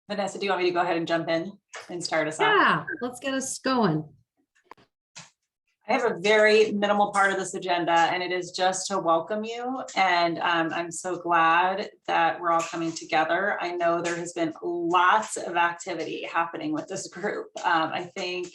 Vanessa, do you want me to go ahead and jump in and start us off? Yeah, let's get us going. I have a very minimal part of this agenda, and it is just to welcome you. And I'm so glad that we're all coming together. I know there has been lots of activity happening with this group. I think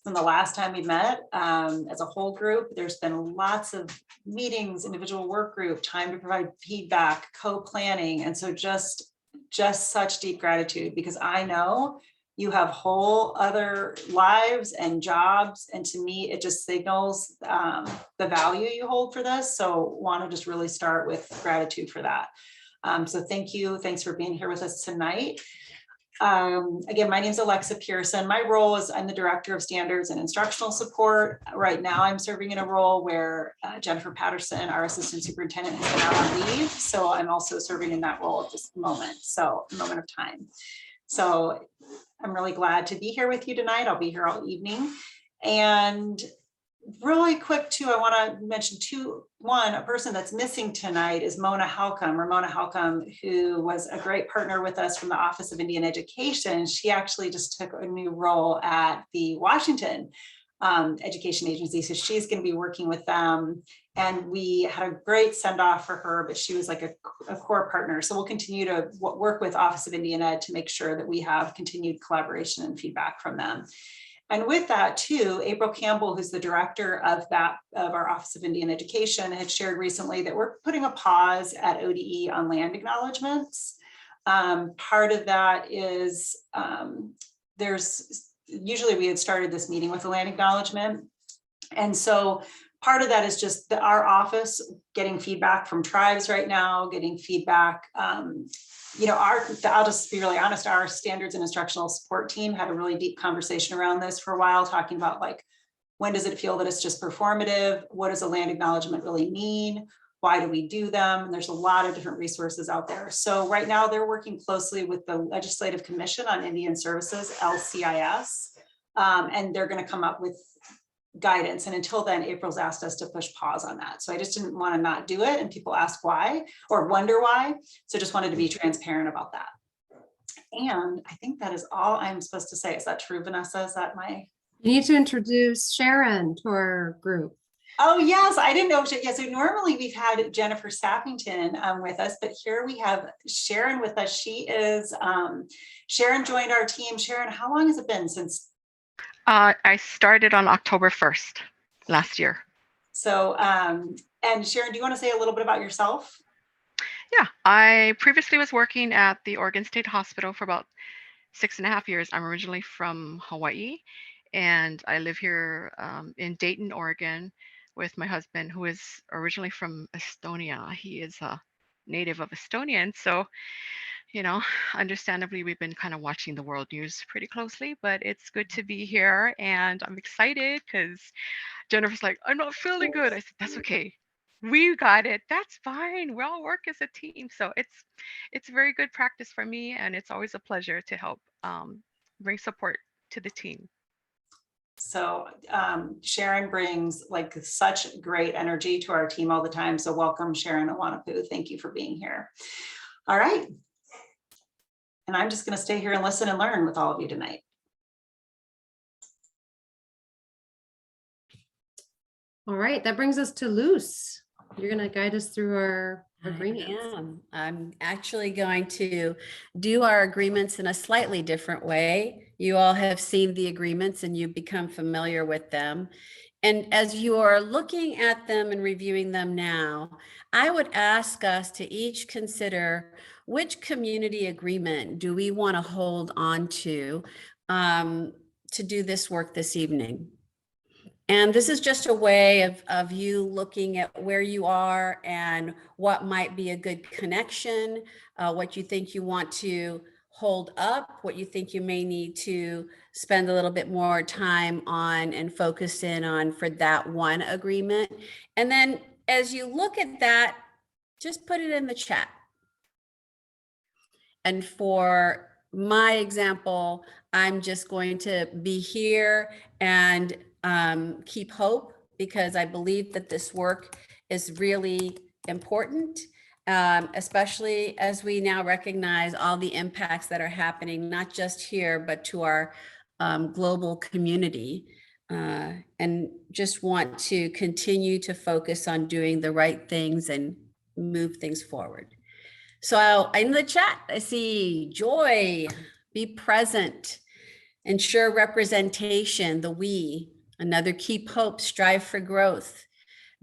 from the last time we met as a whole group, there's been lots of meetings, individual work group, time to provide feedback, co-planning. And so just such deep gratitude, because I know you have whole other lives and jobs. And to me, it just signals the value you hold for this. So want to just really start with gratitude for that. So thank you. Thanks for being here with us tonight. Again, my name is Alexa Pearson. My role is I'm the Director of Standards and Instructional Support. Right now, I'm serving in a role where Jennifer Patterson, our Assistant Superintendent, has been out on leave. So I'm also serving in that role at this moment. So moment of time. So I'm really glad to be here with you tonight. I'll be here all evening. And really quick too, I want to mention one, a person that's missing tonight is Mona Halcomb, who was a great partner with us from the Office of Indian Education. She actually just took a new role at the Washington Education Agency. So she's going to be working with them. And we had a great send off for her, but she was like a core partner. So we'll continue to work with Office of Indian Ed to make sure that we have continued collaboration and feedback from them. And with that too, April Campbell, who's the director of our Office of Indian Education, had shared recently that we're putting a pause at ODE on land acknowledgements. Part of that is usually we had started this meeting with a land acknowledgement. And so part of that is just our office getting feedback from tribes right now, getting feedback. I'll just be really honest, our standards and instructional support team had a really deep conversation around this for a while, talking about like, when does it feel that it's just performative? What does a land acknowledgement really mean? Why do we do them? And there's a lot of different resources out there. So right now they're working closely with the Legislative Commission on Indian Services, LCIS, and they're going to come up with guidance. And until then, April's asked us to push pause on that. So I just didn't want to not do it. And people ask why or wonder why. So just wanted to be transparent about that. And I think that is all I'm supposed to say. Is that true, Vanessa? Is that my... You need to introduce Sharon to our group. Oh, yes. I didn't know. Yeah, so normally we've had Jennifer Sappington with us, but here we have Sharon with us. She is, Sharon joined our team. Sharon, how long has it been since? I started on October 1st last year. So, and Sharon, do you want to say a little bit about yourself? Yeah, I previously was working at the Oregon State Hospital for about 6.5 years. I'm originally from Hawaii, and I live here in Dayton, Oregon, with my husband, who is originally from Estonia. He is a native of Estonia, and so, understandably, we've been kind of watching the world news pretty closely, but it's good to be here, and I'm excited because Jennifer's like, I'm not feeling good. I said, that's okay. We got it. That's fine. We all work as a team. So it's very good practice for me, and it's always a pleasure to help bring support to the team. So Sharon brings like such great energy to our team all the time. So welcome, Sharon Awanapu. Thank you for being here. All right. And I'm just going to stay here and listen and learn with all of you tonight. All right, that brings us to Luce. You're going to guide us through our agreements. I'm actually going to do our agreements in a slightly different way. You all have seen the agreements and you've become familiar with them. And as you are looking at them and reviewing them now, I would ask us to each consider which community agreement do we want to hold on to do this work this evening. And this is just a way of you looking at where you are and what might be a good connection, what you think you want to hold up, what you think you may need to spend a little bit more time on and focus in on for that one agreement. And then as you look at that, just put it in the chat. And for my example, I'm just going to be here and keep hope, because I believe that this work is really important. especially as we now recognize all the impacts that are happening, not just here, but to our global community. And just want to continue to focus on doing the right things and move things forward. So in the chat, I see Joy, be present, ensure representation, the we, another keep hope, strive for growth,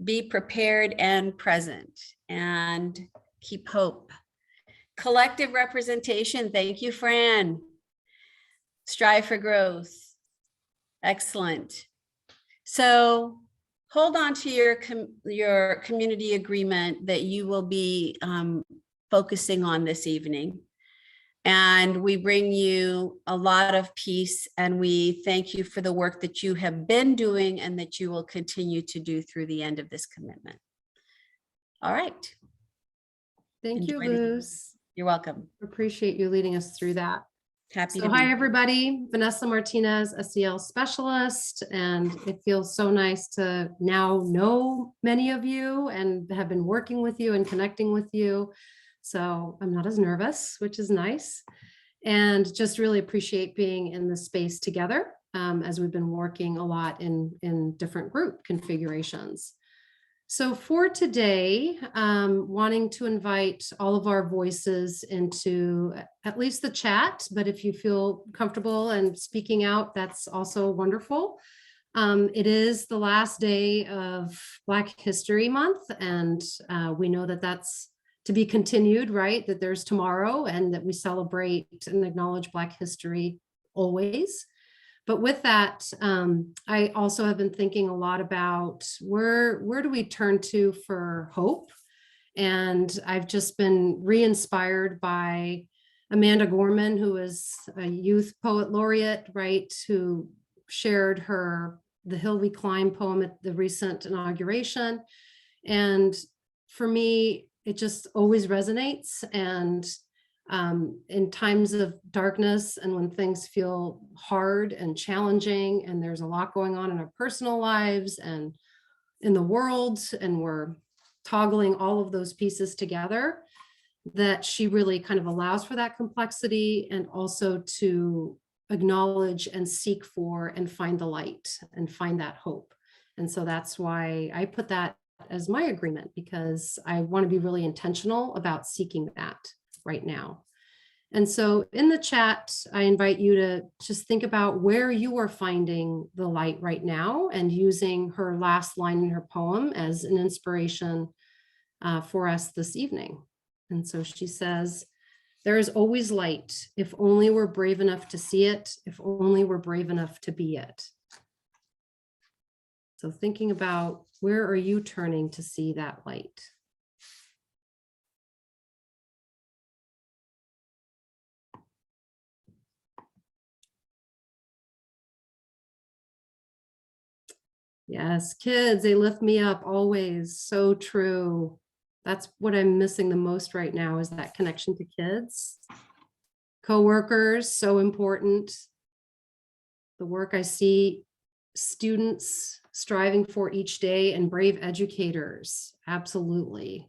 be prepared and present, and keep hope. Collective representation, thank you, Fran. Strive for growth. Excellent. So hold on to your community agreement that you will be focusing on this evening. And we bring you a lot of peace, and we thank you for the work that you have been doing and that you will continue to do through the end of this commitment. All right. Thank you, Enjoy the evening. Luz. You're welcome. Appreciate you leading us through that. Happy So to be hi, here. everybody. Vanessa Martinez, SEL specialist, and it feels so nice to now know many of you and have been working with you and connecting with you. So I'm not as nervous, which is nice. And just really appreciate being in this space together as we've been working a lot in different group configurations. So for today, wanting to invite all of our voices into at least the chat, but if you feel comfortable and speaking out, that's also wonderful. It is the last day of Black History Month, and we know that that's to be continued, right? That there's tomorrow and that we celebrate and acknowledge Black history always. But with that, I also have been thinking a lot about where do we turn to for hope? And I've just been re-inspired by Amanda Gorman, who is a youth poet laureate, right? Who shared The Hill We Climb poem at the recent inauguration. And for me, it just always resonates. And in times of darkness and when things feel hard and challenging and there's a lot going on in our personal lives and in the world, and we're toggling all of those pieces together, that she really kind of allows for that complexity and also to acknowledge and seek for and find the light and find that hope. And so that's why I put that as my agreement, because I want to be really intentional about seeking that right now. And so in the chat, I invite you to just think about where you are finding the light right now and using her last line in her poem as an inspiration for us this evening. And so she says, "There is always light, if only we're brave enough to see it, if only we're brave enough to be it." So thinking about, where are you turning to see that light? Yes, kids, they lift me up always. So true. That's what I'm missing the most right now, is that connection to kids. Coworkers, so important. The work I see students striving for each day, and brave educators, absolutely.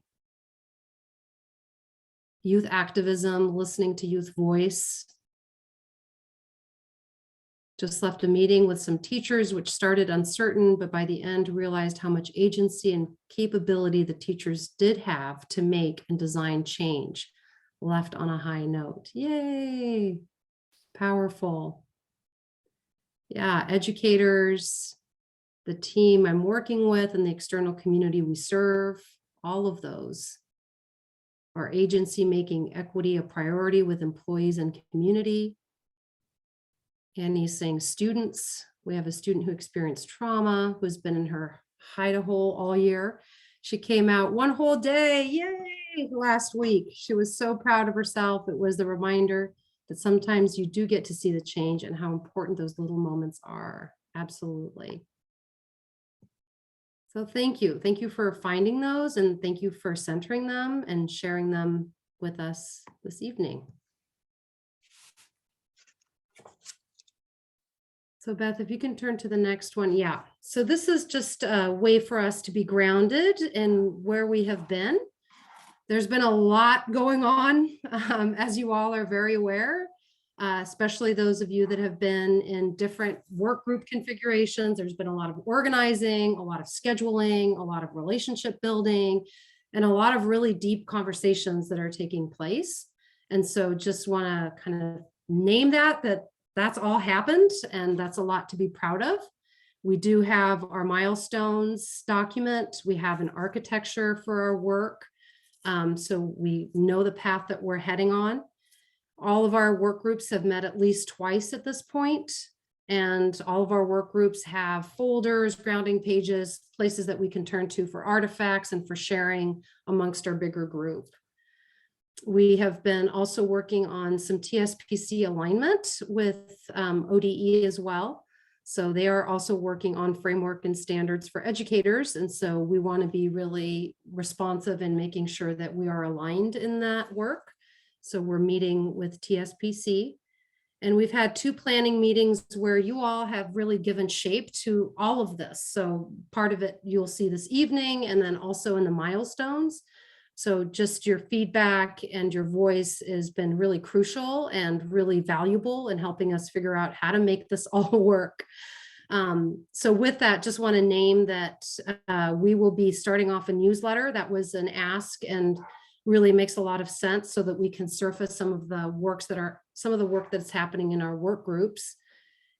Youth activism, listening to youth voice. Just left a meeting with some teachers, which started uncertain, but by the end realized how much agency and capability the teachers did have to make and design change. Left on a high note. Yay, powerful. Yeah, educators, the team I'm working with, and the external community we serve, all of those. Our agency making equity a priority with employees and community. Annie's saying students. We have a student who experienced trauma, who's been in her hide-a-hole all year. She came out one whole day, yay, last week. She was so proud of herself. It was the reminder that sometimes you do get to see the change and how important those little moments are. Absolutely. So thank you. Thank you for finding those, and thank you for centering them and sharing them with us this evening. So Beth, if you can turn to the next one. Yeah. So this is just a way for us to be grounded in where we have been. There's been a lot going on, as you all are very aware, especially those of you that have been in different work group configurations. There's been a lot of organizing, a lot of scheduling, a lot of relationship building, and a lot of really deep conversations that are taking place. And so just want to kind of name that's all happened, and that's a lot to be proud of. We do have our milestones document. We have an architecture for our work. So we know the path that we're heading on. All of our work groups have met at least twice at this point, and all of our work groups have folders, grounding pages, places that we can turn to for artifacts and for sharing amongst our bigger group. We have been also working on some TSPC alignment with ODE as well. So they are also working on framework and standards for educators. And so we want to be really responsive in making sure that we are aligned in that work. So we're meeting with TSPC. And we've had 2 planning meetings where you all have really given shape to all of this. So part of it you'll see this evening, and then also in the milestones. So just your feedback and your voice has been really crucial and really valuable in helping us figure out how to make this all work. So with that, just want to name that we will be starting off a newsletter. That was an ask and really makes a lot of sense, so that we can surface some of the work that's happening in our work groups.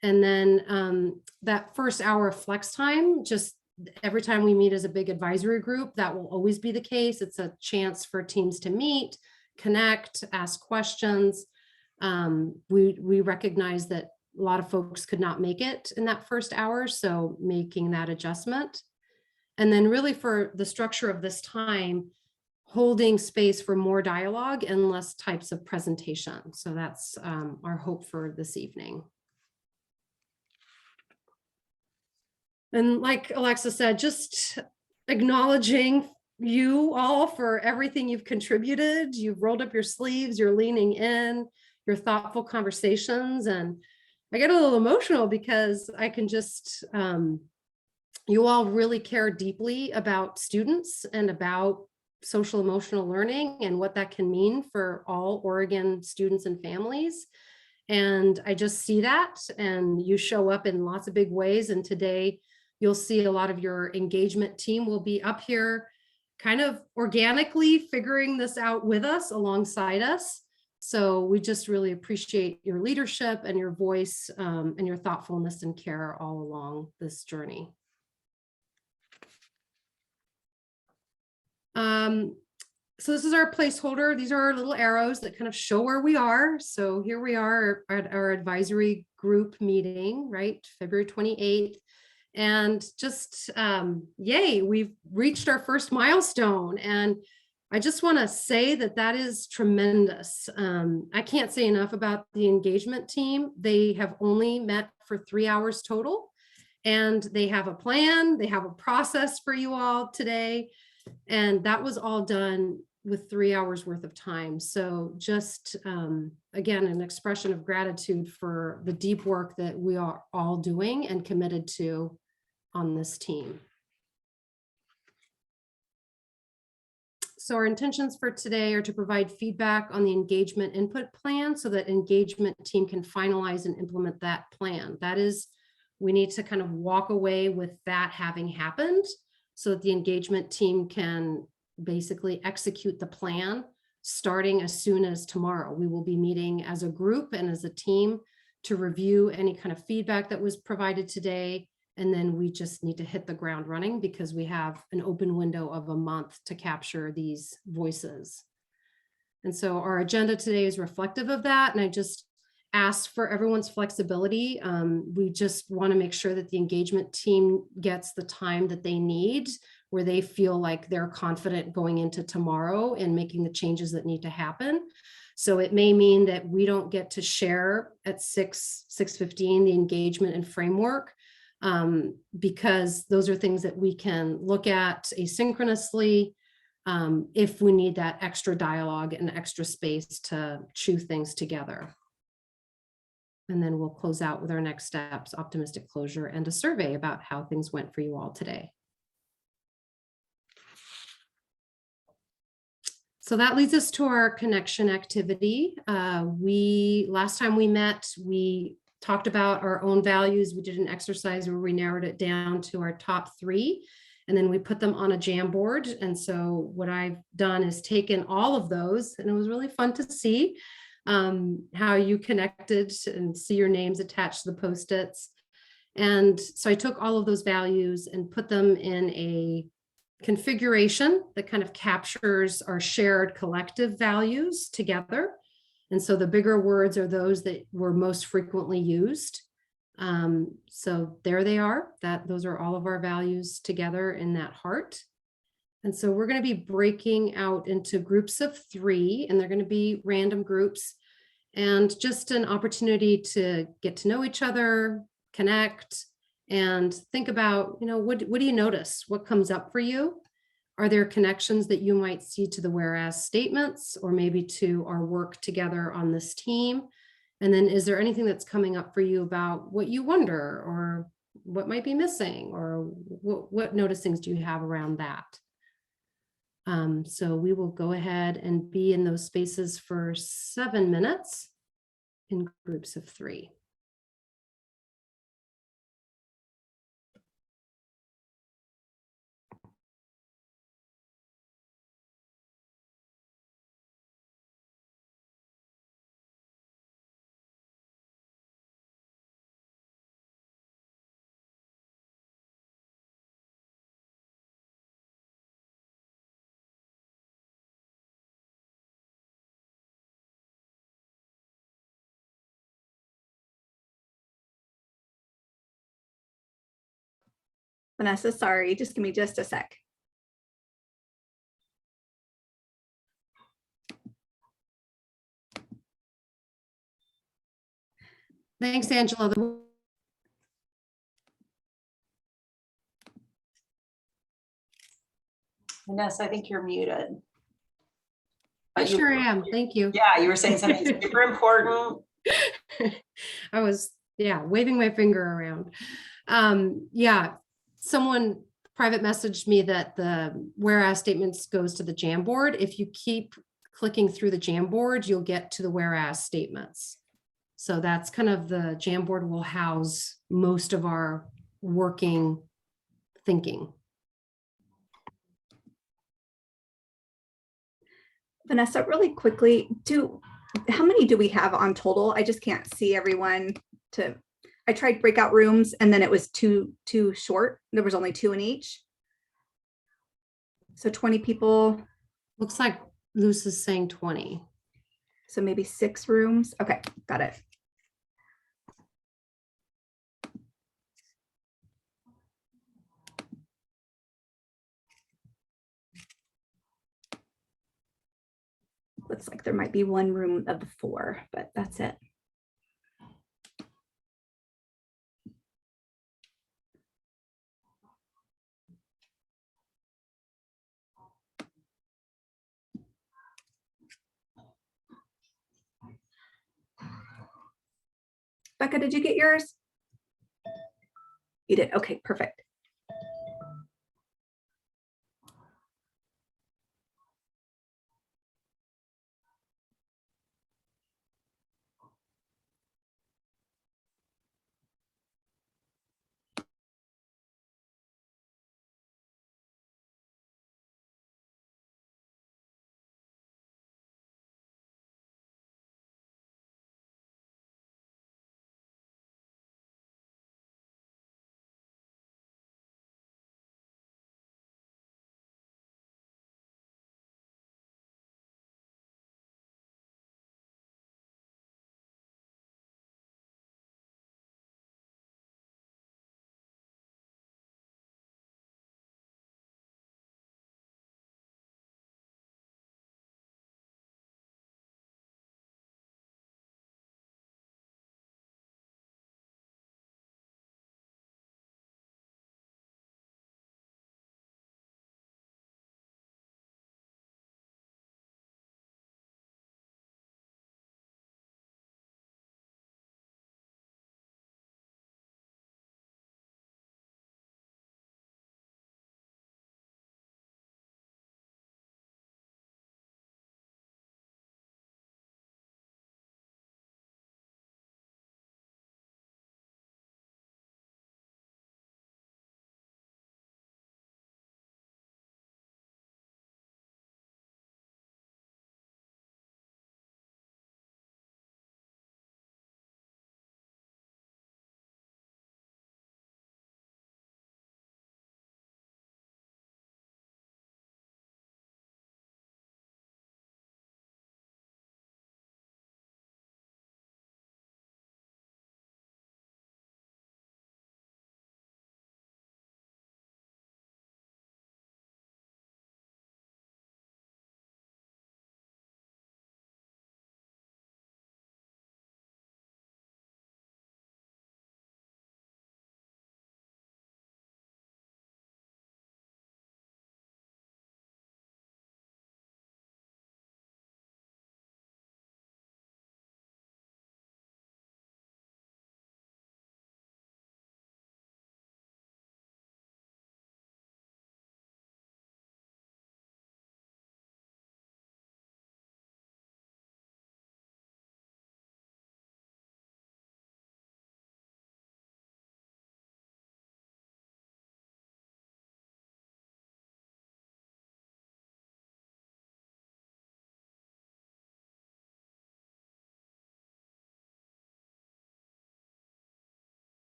And then that first hour of flex time, just every time we meet as a big advisory group, that will always be the case. It's a chance for teams to meet, connect, ask questions. We recognize that a lot of folks could not make it in that first hour, so making that adjustment. And then really for the structure of this time, holding space for more dialogue and less types of presentation. So that's our hope for this evening. And like Alexa said, just acknowledging you all for everything you've contributed. You've rolled up your sleeves, you're leaning in, your thoughtful conversations. And I get a little emotional because I can just, you all really care deeply about students and about social emotional learning and what that can mean for all Oregon students and families. And I just see that, and you show up in lots of big ways. And today, you'll see a lot of your engagement team will be up here kind of organically figuring this out with us, alongside us. So we just really appreciate your leadership and your voice and your thoughtfulness and care all along this journey. So this is our placeholder. These are our little arrows that kind of show where we are. So here we are at our advisory group meeting, right? February 28th. And just, yay, we've reached our first milestone. And I just want to say that that is tremendous. I can't say enough about the engagement team. They have only met for 3 hours total, and they have a plan. They have a process for you all today. And that was all done with 3 hours worth of time. So just, again, an expression of gratitude for the deep work that we are all doing and committed to on this team. So our intentions for today are to provide feedback on the engagement input plan so that engagement team can finalize and implement that plan. That is, we need to kind of walk away with that having happened so that the engagement team can basically execute the plan starting as soon as tomorrow. We will be meeting as a group and as a team to review any kind of feedback that was provided today. And then we just need to hit the ground running because we have an open window of a month to capture these voices. And so our agenda today is reflective of that. And I just ask for everyone's flexibility. We just want to make sure that the engagement team gets the time that they need, where they feel like they're confident going into tomorrow and making the changes that need to happen. So it may mean that we don't get to share at 6:15 the engagement and framework, because those are things that we can look at asynchronously if we need that extra dialogue and extra space to chew things together. And then we'll close out with our next steps, optimistic closure, and a survey about how things went for you all today. So that leads us to our connection activity. Last time we met, we talked about our own values. We did an exercise where we narrowed it down to our top 3, and then we put them on a Jamboard. And so what I've done is taken all of those, and it was really fun to see how you connected and see your names attached to the Post-its. And so I took all of those values and put them in a configuration that kind of captures our shared collective values together. And so the bigger words are those that were most frequently used. So there they are, those are all of our values together in that heart. And so we're going to be breaking out into groups of 3, and they're going to be random groups, and just an opportunity to get to know each other, connect, and think about, what do you notice? What comes up for you? Are there connections that you might see to the whereas statements, or maybe to our work together on this team? And then is there anything that's coming up for you about what you wonder, or what might be missing, or what noticings do you have around that? So we will go ahead and be in those spaces for 7 minutes in groups of 3. Vanessa, sorry, just give me just a sec. Thanks, Angela. Vanessa, I think you're muted. I sure am. Thank you. Yeah, you were saying something super important. I was, waving my finger around. Someone private messaged me that the whereas statements goes to the Jamboard. If you keep clicking through the Jamboard, you'll get to the whereas statements. So that's kind of the Jamboard will house most of our working thinking. Vanessa, really quickly, how many do we have on total? I just can't see everyone. I tried breakout rooms and then it was too short. There was only 2 in each. So 20 people. Looks like Luce is saying 20. So maybe 6 rooms. Okay, got it. Looks like there might be 1 room of the 4, but that's it. Becca, did you get yours? You did. Okay, perfect.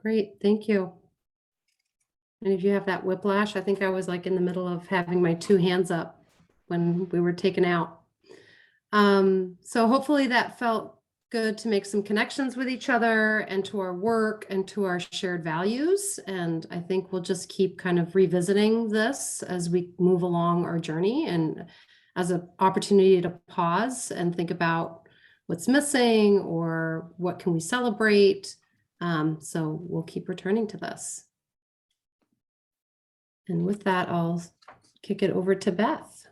Great, thank you. And if you have that whiplash, I think I was like in the middle of having my two hands up when we were taken out. So hopefully that felt good to make some connections with each other and to our work and to our shared values. And I think we'll just keep kind of revisiting this as we move along our journey and as an opportunity to pause and think about what's missing or what can we celebrate. So we'll keep returning to this. And with that, I'll kick it over to Beth.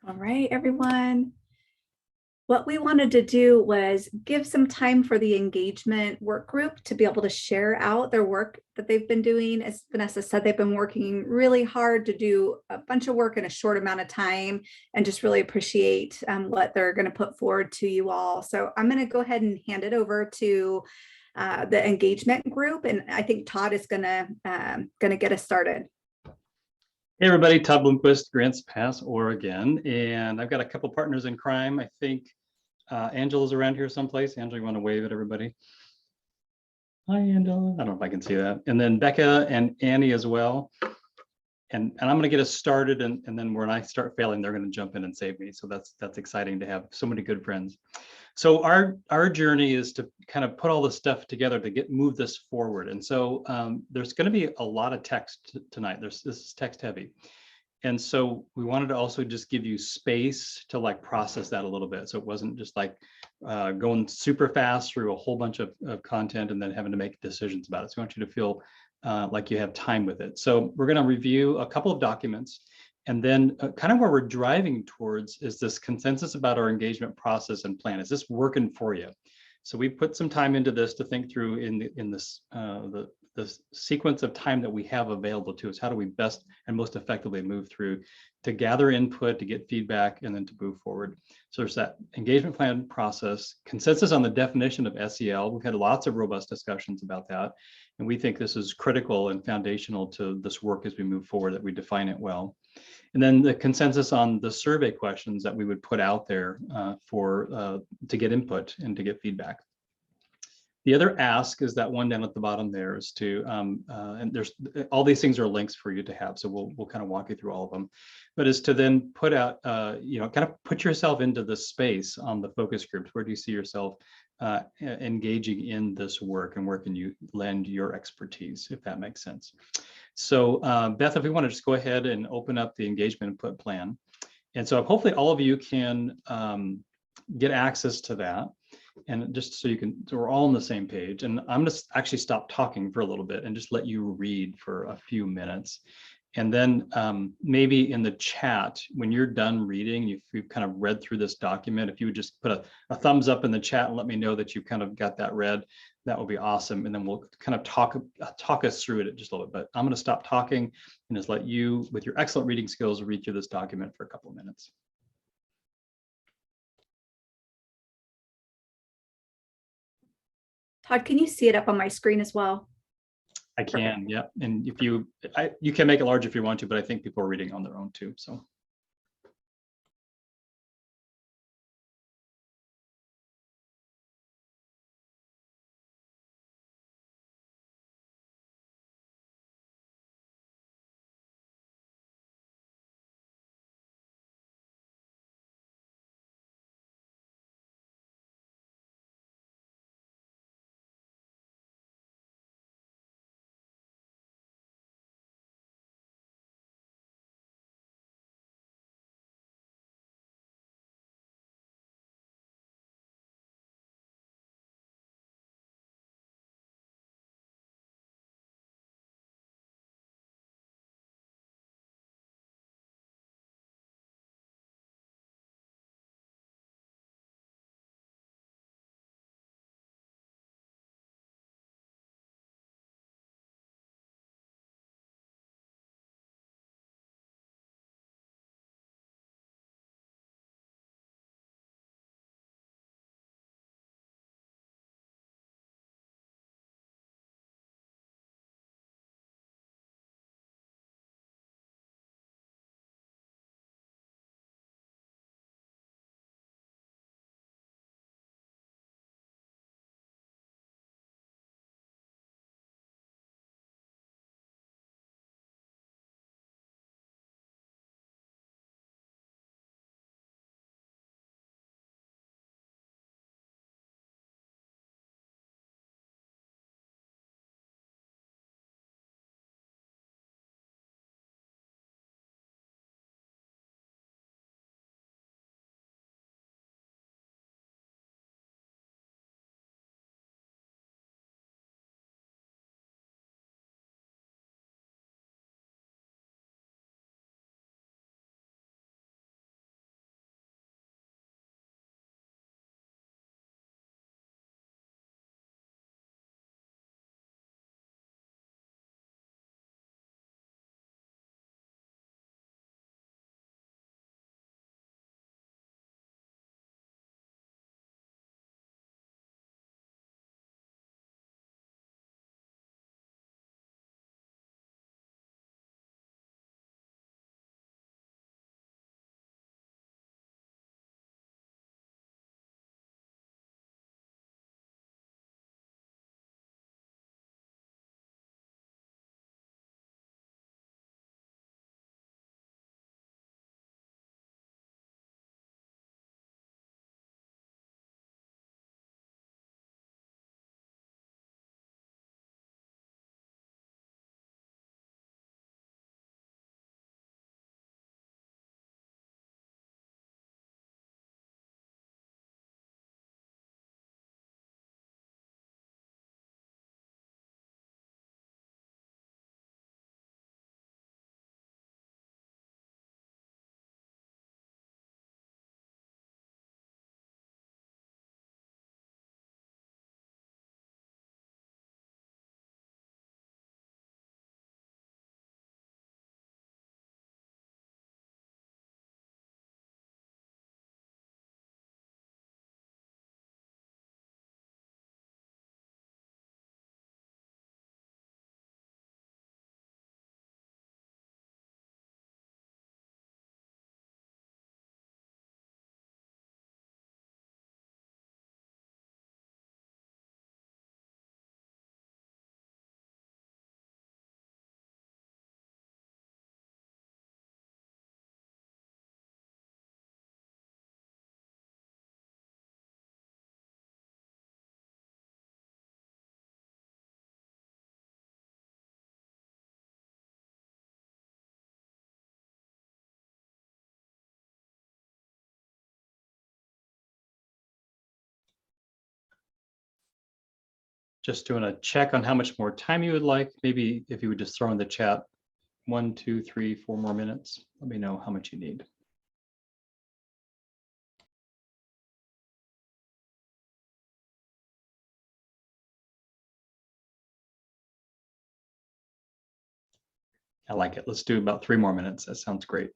All right, everyone. What we wanted to do was give some time for the engagement work group to be able to share out their work that they've been doing. As Vanessa said, they've been working really hard to do a bunch of work in a short amount of time, and just really appreciate what they're going to put forward to you all. So I'm going to go ahead and hand it over to the engagement group, and I think Todd is gonna get us started. Hey everybody, Todd Blomquist, Grants Pass, Oregon, and I've got a couple partners in crime. I think Angela's around here someplace. Angela, you want to wave at everybody? Hi, Angela. I don't know if I can see that. And then Becca and Annie as well. And I'm going to get us started, and then when I start failing, they're going to jump in and save me. So that's exciting to have so many good friends. So our journey is to kind of put all this stuff together to move this forward. And so there's going to be a lot of text tonight. This is text heavy. And so we wanted to also just give you space to like process that a little bit. So it wasn't just like going super fast through a whole bunch of content and then having to make decisions about it. So we want you to feel like you have time with it. So we're going to review a couple of documents. And then kind of where we're driving towards is this consensus about our engagement process and plan. Is this working for you? So we put some time into this to think through in this the sequence of time that we have available to us. How do we best and most effectively move through to gather input, to get feedback, and then to move forward? So there's that engagement plan process, consensus on the definition of SEL. We've had lots of robust discussions about that. And we think this is critical and foundational to this work as we move forward, that we define it well. And then the consensus on the survey questions that we would put out there to get input and to get feedback. The other ask is that one down at the bottom there is to, and there's all these things are links for you to have. So we'll kind of walk you through all of them, but is to then put out, kind of put yourself into the space on the focus groups. Where do you see yourself engaging in this work, and where can you lend your expertise, if that makes sense? So Beth, if we want to just go ahead and open up the engagement input plan. And so hopefully all of you can get access to that. And just so we're all on the same page. And I'm going to actually stop talking for a little bit and just let you read for a few minutes. And then maybe in the chat, when you're done reading, if you've kind of read through this document, if you would just put a thumbs up in the chat and let me know that you kind of got that read, that would be awesome. And then we'll kind of talk us through it just a little bit. But I'm going to stop talking and just let you, with your excellent reading skills, read through this document for a couple of minutes. Todd, can you see it up on my screen as well? I can, yeah. And if you can make it large if you want to, but I think people are reading on their own too. So. just doing a check on how much more time you would like. Maybe if you would just throw in the chat 1, 2, 3, 4 more minutes. Let me know how much you need. I like it. Let's do about 3 more minutes. That sounds great.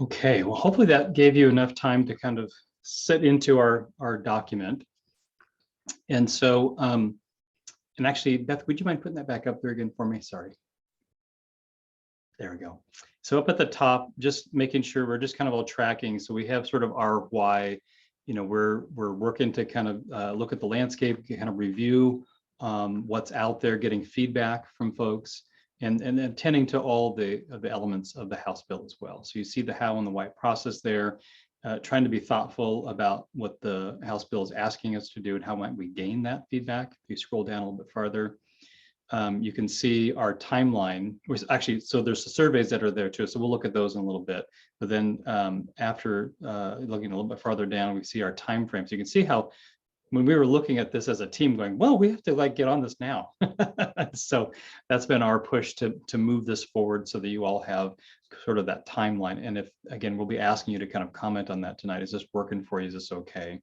Okay, well, hopefully that gave you enough time to kind of sit into our document. And so, and actually, Beth, would you mind putting that back up there again for me? Sorry. There we go. So up at the top, just making sure we're just kind of all tracking. So we have sort of our why, you know, we're working to kind of look at the landscape, kind of review what's out there, getting feedback from folks, and attending to all the elements of the House bill as well. So you see the how and the why process there, trying to be thoughtful about what the House bill is asking us to do and how might we gain that feedback. If you scroll down a little bit farther, you can see our timeline, which actually, so there's the surveys that are there too. So we'll look at those in a little bit. But then after looking a little bit farther down, we see our time frame. So you can see how when we were looking at this as a team going, well, we have to like get on this now. So that's been our push to move this forward so that you all have sort of that timeline. And if, again, we'll be asking you to kind of comment on that tonight. Is this working for you? Is this okay?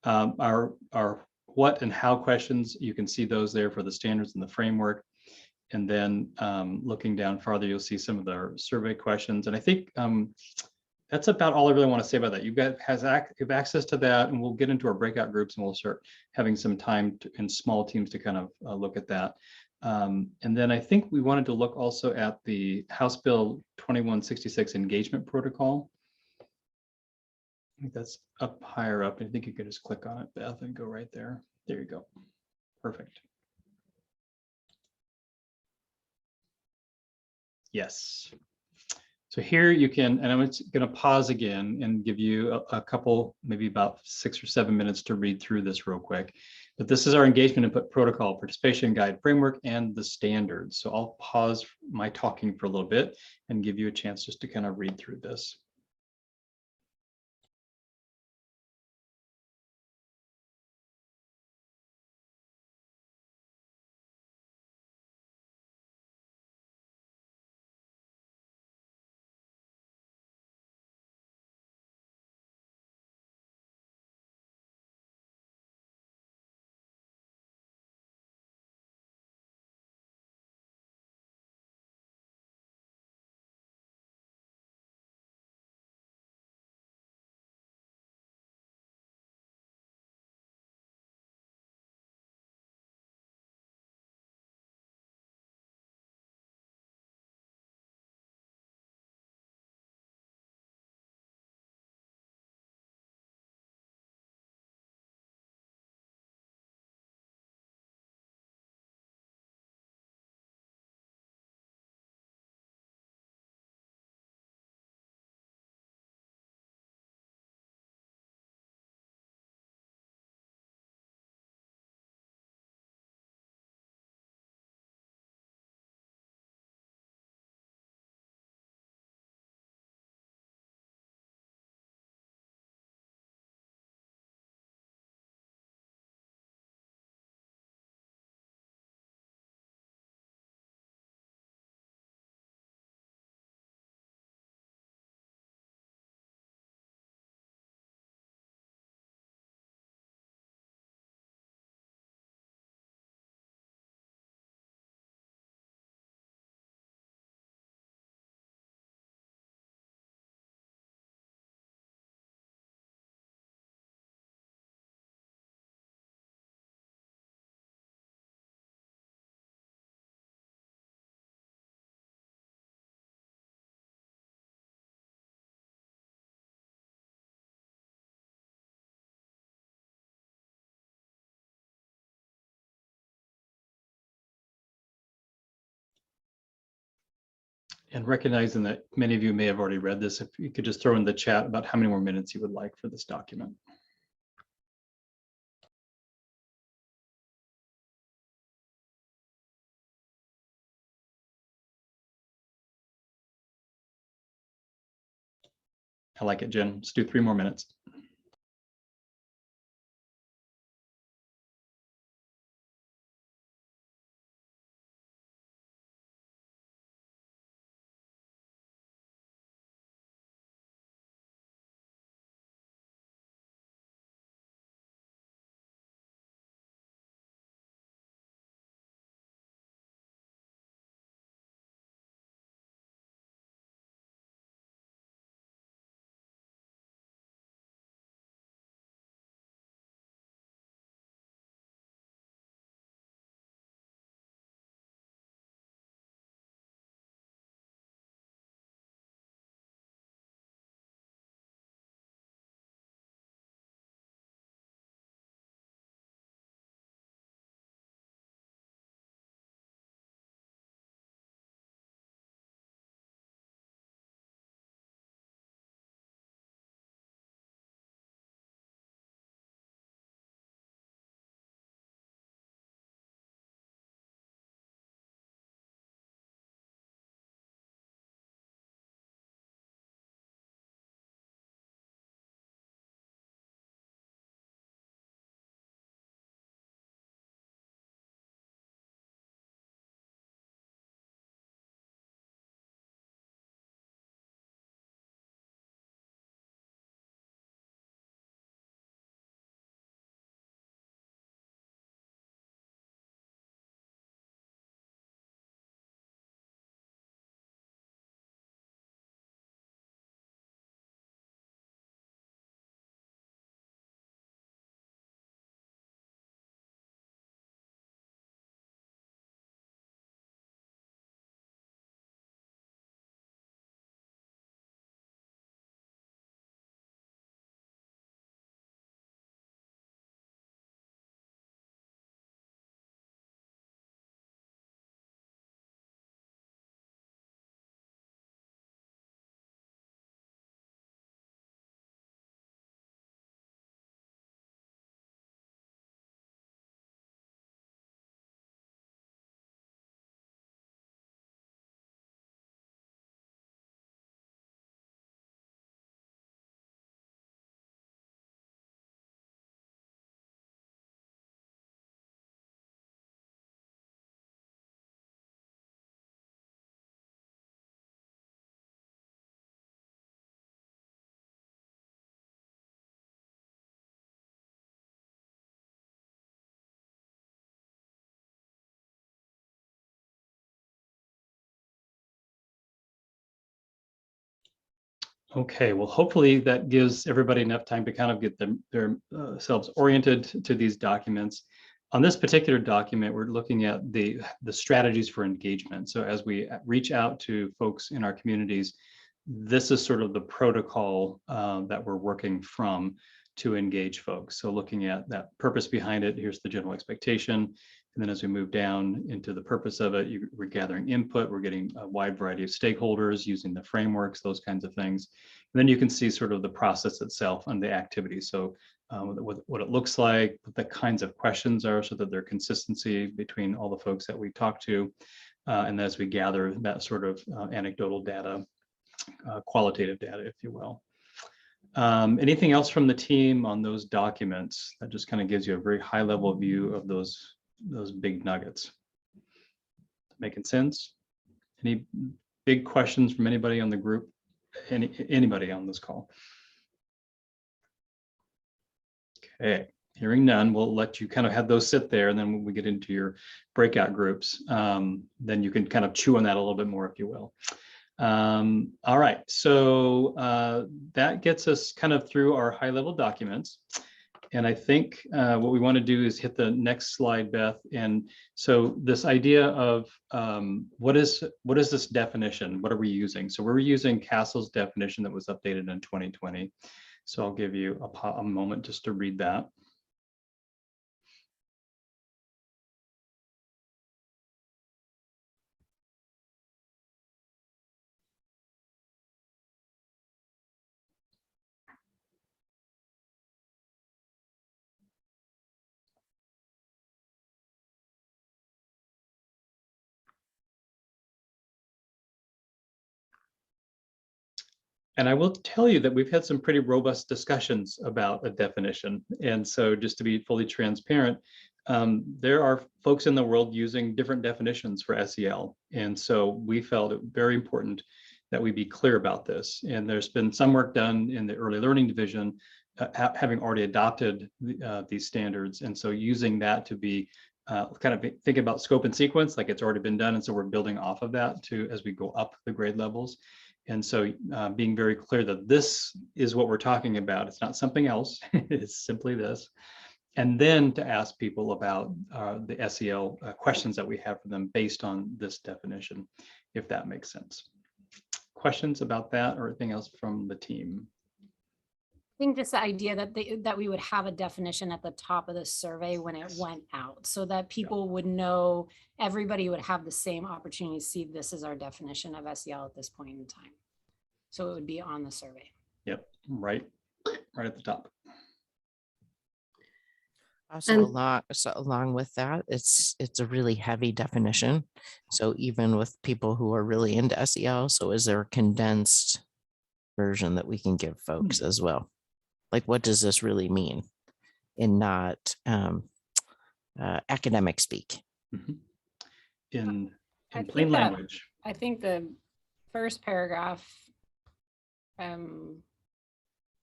Our what and how questions, you can see those there for the standards and the framework. And then looking down farther, you'll see some of the survey questions. And I think that's about all I really want to say about that. You have access to that, and we'll get into our breakout groups and we'll start having some time in small teams to kind of look at that. And then I think we wanted to look also at the House Bill 2166 engagement protocol. I think that's up higher up. I think you could just click on it, Beth, and go right there. There you go. Perfect. Yes. So here you can, and I'm going to pause again and give you a couple, maybe about 6 or 7 minutes to read through this real quick. But this is our engagement input protocol, participation guide framework, and the standards. So I'll pause my talking for a little bit and give you a chance just to kind of read through this. And recognizing that many of you may have already read this, if you could just throw in the chat about how many more minutes you would like for this document. I like it, Jen. Let's do 3 more minutes. Okay, well, hopefully that gives everybody enough time to kind of get themselves oriented to these documents. On this particular document, we're looking at the strategies for engagement. So as we reach out to folks in our communities, this is sort of the protocol that we're working from to engage folks. So looking at that purpose behind it, here's the general expectation. And then as we move down into the purpose of it, we're gathering input, we're getting a wide variety of stakeholders using the frameworks, those kinds of things. And then you can see sort of the process itself and the activity. So what it looks like, what the kinds of questions are, so that there's consistency between all the folks that we talk to. And as we gather that sort of anecdotal data, qualitative data, if you will. Anything else from the team on those documents? That just kind of gives you a very high level view of those big nuggets. Making sense? Any big questions from anybody on the group? Anybody on this call? Okay, hearing none, we'll let you kind of have those sit there, and then when we get into your breakout groups, then you can kind of chew on that a little bit more, if you will. All right, so that gets us kind of through our high level documents. And I think what we want to do is hit the next slide, Beth. And so this idea of what is this definition? What are we using? So we're using Castle's definition that was updated in 2020. So I'll give you a moment just to read that. And I will tell you that we've had some pretty robust discussions about a definition. And so just to be fully transparent, there are folks in the world using different definitions for SEL. And so we felt it very important that we be clear about this. And there's been some work done in the early learning division, having already adopted these standards. And so using that to be kind of thinking about scope and sequence, like it's already been done. And so we're building off of that too as we go up the grade levels. And so being very clear that this is what we're talking about. It's not something else. It's simply this. And then to ask people about the SEL questions that we have for them based on this definition, if that makes sense. Questions about that or anything else from the team? I think just the idea that we would have a definition at the top of the survey when it went out, so that people would know, everybody would have the same opportunity to see this is our definition of SEL at this point in time. So it would be on the survey. Yep, right at the top. Also, along with that, it's a really heavy definition. So even with people who are really into SEL, so is there a condensed version that we can give folks as well? Like, what does this really mean in not academic speak? Mm-hmm. In I plain think that- language. I think the first paragraph,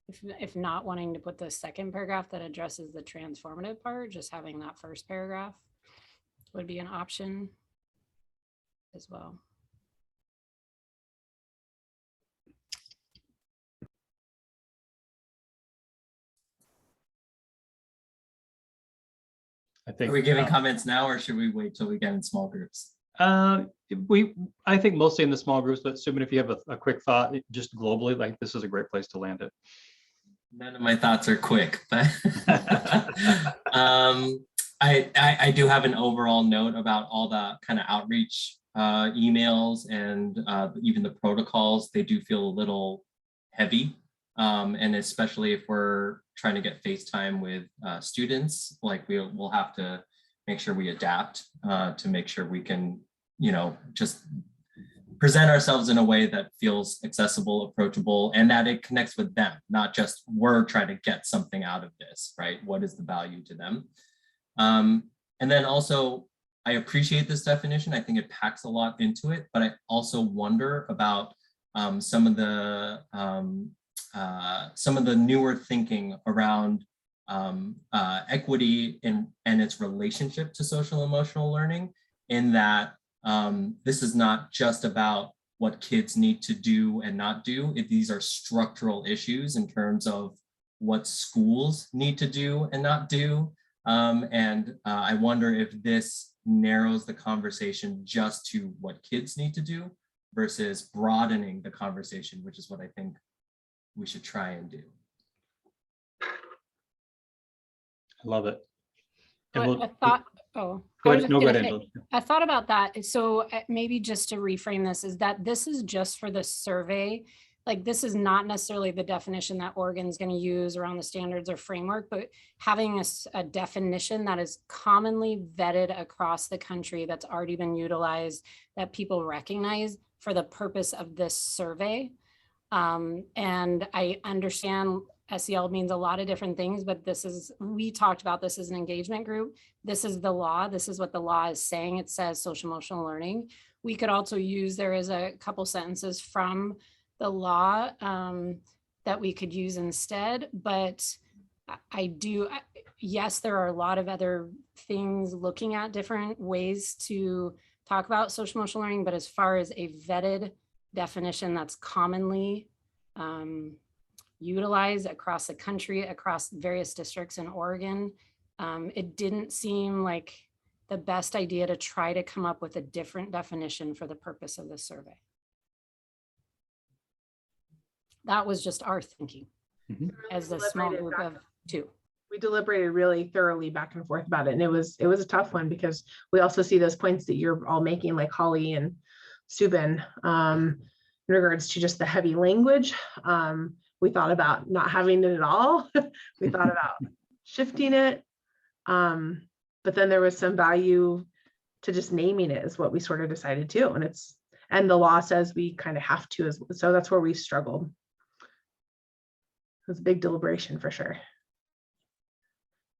if not wanting to put the second paragraph that addresses the transformative part, just having that first paragraph would be an option as well. I think. Are we giving comments now, or should we wait till we get in small groups? I think mostly in the small groups, but Subin, if you have a quick thought, just globally, like this is a great place to land it. None of my thoughts are quick, but I do have an overall note about all the kind of outreach emails and even the protocols. They do feel a little heavy, and especially if we're trying to get FaceTime with students, like we'll have to make sure we adapt to make sure we can, just present ourselves in a way that feels accessible, approachable, and that it connects with them, not just we're trying to get something out of this, right? What is the value to them? And then also, I appreciate this definition. I think it packs a lot into it, but I also wonder about some of the newer thinking around equity and its relationship to social emotional learning, in that this is not just about what kids need to do and not do. These are structural issues in terms of what schools need to do and not do. I wonder if this narrows the conversation just to what kids need to do versus broadening the conversation, which is what I think we should try and do. I love it. And I we'll- thought, Go I was ahead. just No, go gonna ahead, say, Angela. I thought about that. So maybe just to reframe this is that this is just for the survey. Like this is not necessarily the definition that Oregon's going to use around the standards or framework, but having a definition that is commonly vetted across the country that's already been utilized, that people recognize for the purpose of this survey. And I understand SEL means a lot of different things, but we talked about this as an engagement group. This is the law. This is what the law is saying. It says social emotional learning. We could also use, there is a couple sentences from the law that we could use instead, but yes, there are a lot of other things looking at different ways to talk about social emotional learning, but as far as a vetted definition that's commonly utilized across the country, across various districts in Oregon, it didn't seem like the best idea to try to come up with a different definition for the purpose of this survey. That was just our thinking as a small group of two. We deliberated really thoroughly back and forth about it. And it was a tough one because we also see those points that you're all making, like Holly and Subin, in regards to just the heavy language. We thought about not having it at all. We thought about shifting it. But then there was some value to just naming it is what we sort of decided to. And the law says we kind of have to, so that's where we struggled. It was a big deliberation for sure.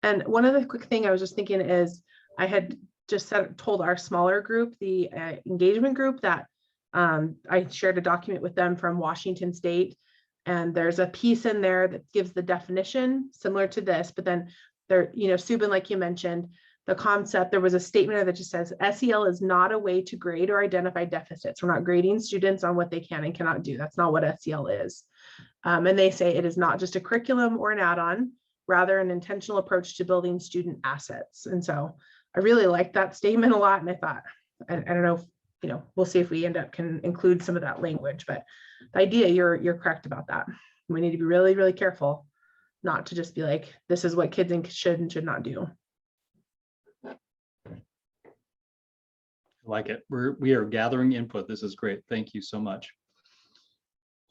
And one other quick thing I was just thinking is I had just told our smaller group, the engagement group, that I shared a document with them from Washington State. And there's a piece in there that gives the definition similar to this, but then there, Subin, like you mentioned, the concept, there was a statement that just says SEL is not a way to grade or identify deficits. We're not grading students on what they can and cannot do. That's not what SEL is. And they say it is not just a curriculum or an add-on, rather an intentional approach to building student assets. And so I really liked that statement a lot. And I thought, I don't know if, we'll see if we can include some of that language, but the idea, you're correct about that. We need to be really, really careful not to just be like, this is what kids should and should not do. I like it. We are gathering input. This is great. Thank you so much.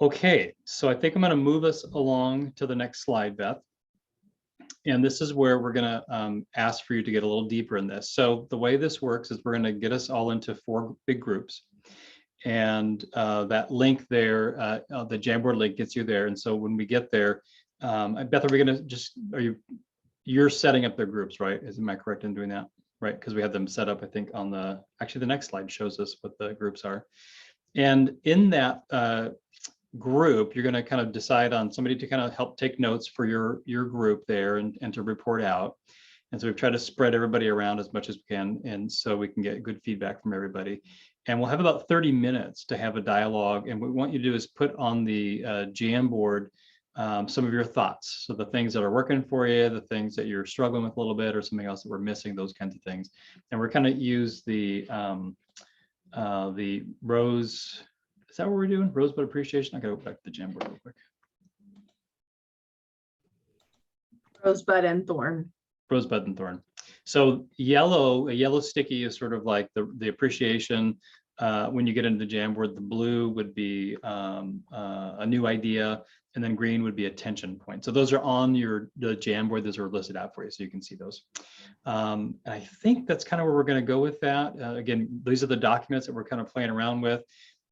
Okay, so I think I'm going to move us along to the next slide, Beth. And this is where we're going to ask for you to get a little deeper in this. So the way this works is we're going to get us all into 4 big groups. And that link there, the Jamboard link gets you there. And so when we get there, Beth, are we going to you're setting up their groups, right? Am I correct in doing that? Right, because we have them set up, I think, on the next slide shows us what the groups are. And in that group, you're going to kind of decide on somebody to kind of help take notes for your group there and to report out. And so we've tried to spread everybody around as much as we can, and so we can get good feedback from everybody. And we'll have about 30 minutes to have a dialogue. And what we want you to do is put on the Jamboard some of your thoughts. So the things that are working for you, the things that you're struggling with a little bit, or something else that we're missing, those kinds of things. And we're kind of use the rose. Is that what we're doing? Rosebud appreciation. I gotta go back to the Jamboard real quick. Rosebud and thorn. Rosebud and thorn. So a yellow sticky is sort of like the appreciation. When you get into the Jamboard, the blue would be a new idea, and then green would be a tension point. So those are on the Jamboard. Those are listed out for you, so you can see those. And I think that's kind of where we're going to go with that. Again, these are the documents that we're kind of playing around with.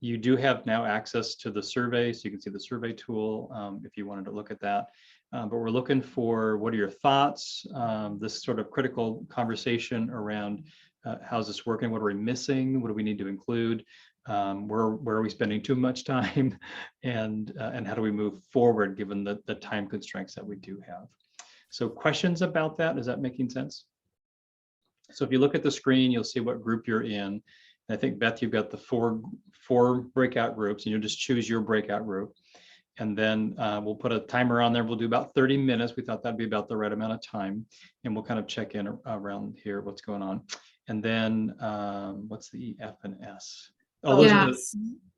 You do have now access to the survey, so you can see the survey tool if you wanted to look at that. But we're looking for, what are your thoughts? This sort of critical conversation around how's this working? What are we missing? What do we need to include? Where are we spending too much time? And how do we move forward given the time constraints that we do have? So questions about that? Is that making sense? So if you look at the screen, you'll see what group you're in. I think, Beth, you've got the four breakout groups, and you'll just choose your breakout group. And then we'll put a timer on there. We'll do about 30 minutes. We thought that'd be about the right amount of time. And we'll kind of check in around here, what's going on. And then what's the E, F, and S? Oh,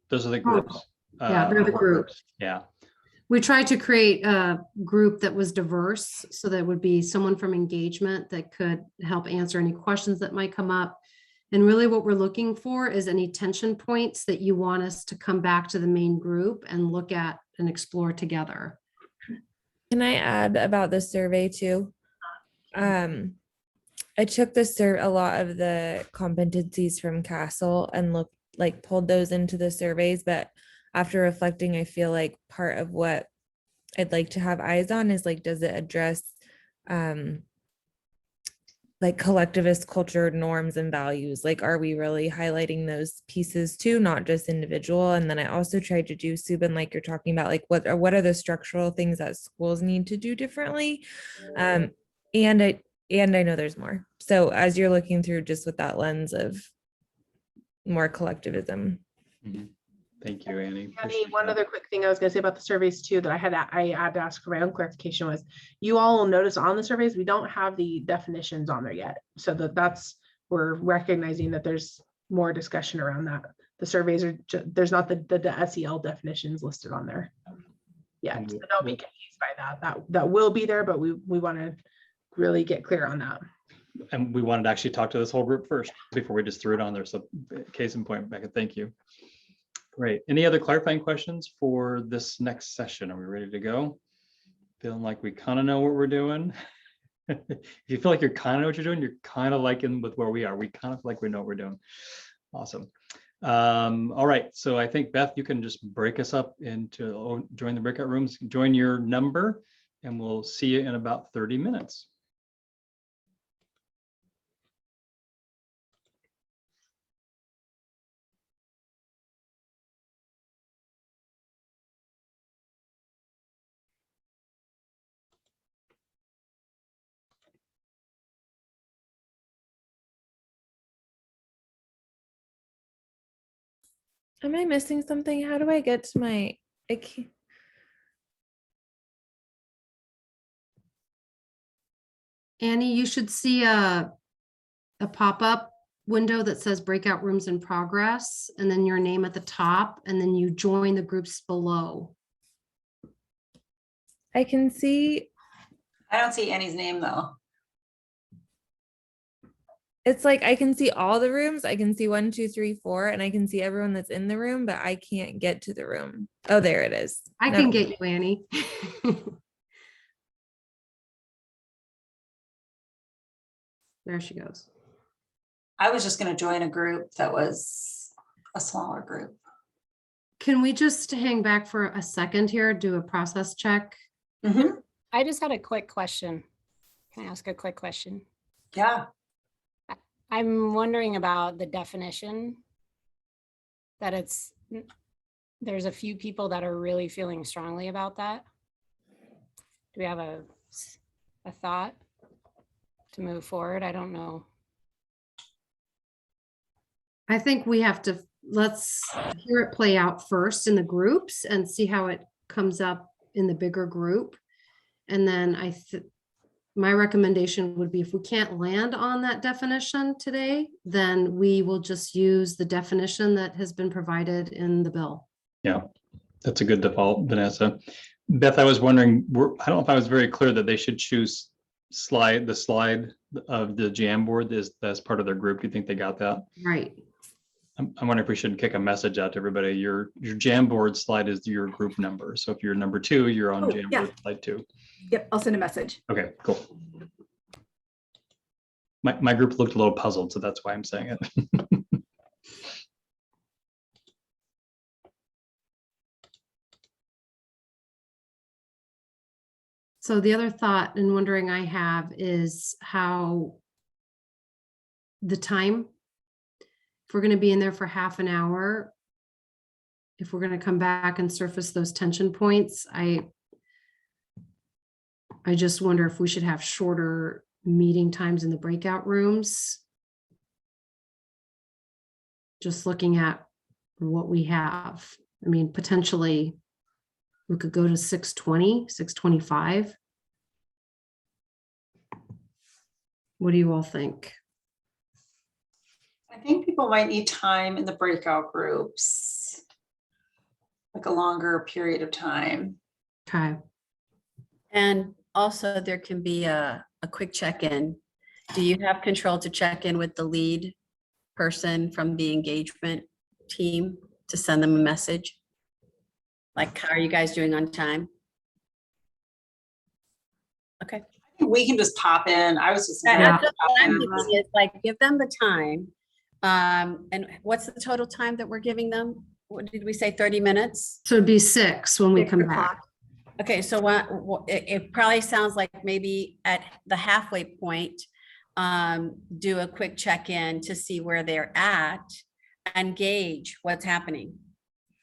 those are the groups. Yeah, they're the work groups. Yeah. We tried to create a group that was diverse, so that would be someone from engagement that could help answer any questions that might come up. And really what we're looking for is any tension points that you want us to come back to the main group and look at and explore together. Can I add about the survey too? I took a lot of the competencies from Castle and pulled those into the surveys, but after reflecting, I feel like part of what I'd like to have eyes on is does it address collectivist culture norms and values? Are we really highlighting those pieces too, not just individual? And then I also tried to do, Subin, like you're talking about, what are the structural things that schools need to do differently? And I know there's more. So as you're looking through just with that lens of more collectivism. Mm-hmm. Thank you, Annie. Annie, one other quick thing I was going to say about the surveys too that I had to ask for my own clarification was, you all will notice on the surveys we don't have the definitions on there yet, so we're recognizing that there's more discussion around that. The surveys are there's not the SEL definitions listed on there yet, so don't be confused by that. That will be there, but we want to really get clear on that. And we wanted to actually talk to this whole group first before we just threw it on there. So case in point, Becca, thank you. Great. Any other clarifying questions for this next session? Are we ready to go? Feeling like we kind of know what we're doing? If you feel like you're kind of know what you're doing, you're kind of liking with where we are. We kind of feel like we know what we're doing. Awesome. All right. So I think, Beth, you can just break us up into join the breakout rooms, join your number, and we'll see you in about 30 minutes. Am I missing something? How do I get to my, Annie, you should see a pop-up window that says breakout rooms in progress, and then your name at the top, and then you join the groups below. I can see, I don't see Annie's name though. it's I can see all the rooms. I can see 1, 2, 3, 4, and I can see everyone that's in the room, but I can't get to the room. Oh, there it is. I can get you, Annie. There she goes. I was just going to join a group that was a smaller group. Can we just hang back for a second here, do a process check? Mm-hmm. I just had a quick question. Can I ask a quick question? Yeah. I'm wondering about the definition that there's a few people that are really feeling strongly about that. Do we have a thought to move forward? I don't know. I think we have to, let's hear it play out first in the groups and see how it comes up in the bigger group. And then my recommendation would be, if we can't land on that definition today, then we will just use the definition that has been provided in the bill. Yeah, that's a good default, Vanessa. Beth, I was wondering, I don't know if I was very clear that they should choose the slide of the Jamboard as part of their group. Do you think they got that? Right. I'm wondering if we should kick a message out to everybody. Your Jamboard slide is your group number. So if you're number 2, you're on Jamboard slide 2. Yep, I'll send a message. Okay, cool. My group looked a little puzzled, so that's why I'm saying it. So the other thought and wondering I have is how the time, if we're going to be in there for half an hour, if we're going to come back and surface those tension points, I just wonder if we should have shorter meeting times in the breakout rooms. just looking at what we have. I mean, potentially we could go to 620, 625. What do you all think? I think people might need time in the breakout groups, like a longer period of time. Okay. And also there can be a quick check-in. Do you have control to check in with the lead person from the engagement team to send them a message? Like, how are you guys doing on time? Okay. We can just pop in. I was just. Yeah. That's what I'm thinking is like, give them the time. And what's the total time that we're giving them? What did we say, 30 minutes? So it'd be 6 when we 6 come o'clock. back. Okay, so it probably sounds like maybe at the halfway point, do a quick check-in to see where they're at and gauge what's happening.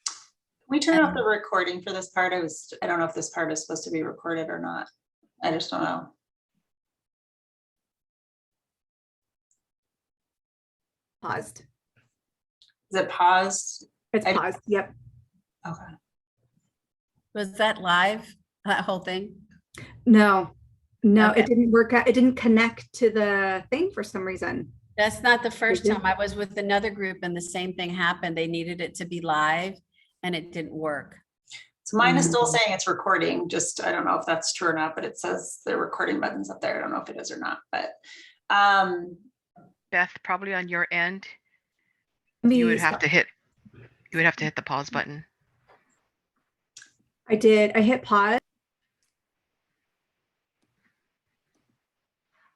Can we turn off the recording for this part? I don't know if this part is supposed to be recorded or not. I just don't know. Paused. Is it paused? It's I- paused. Yep. Okay. Was that live, that whole thing? No, Okay. it didn't work out. It didn't connect to the thing for some reason. That's not the first did? time. I was with another group and the same thing happened. They needed it to be live and it didn't work. So mine is still saying it's recording. Just, I don't know if that's true or not, but it says the recording button's up there. I don't know if it is or not, but Beth, probably on your end, Let you me would have stop. to hit the pause button. I did. I hit pause.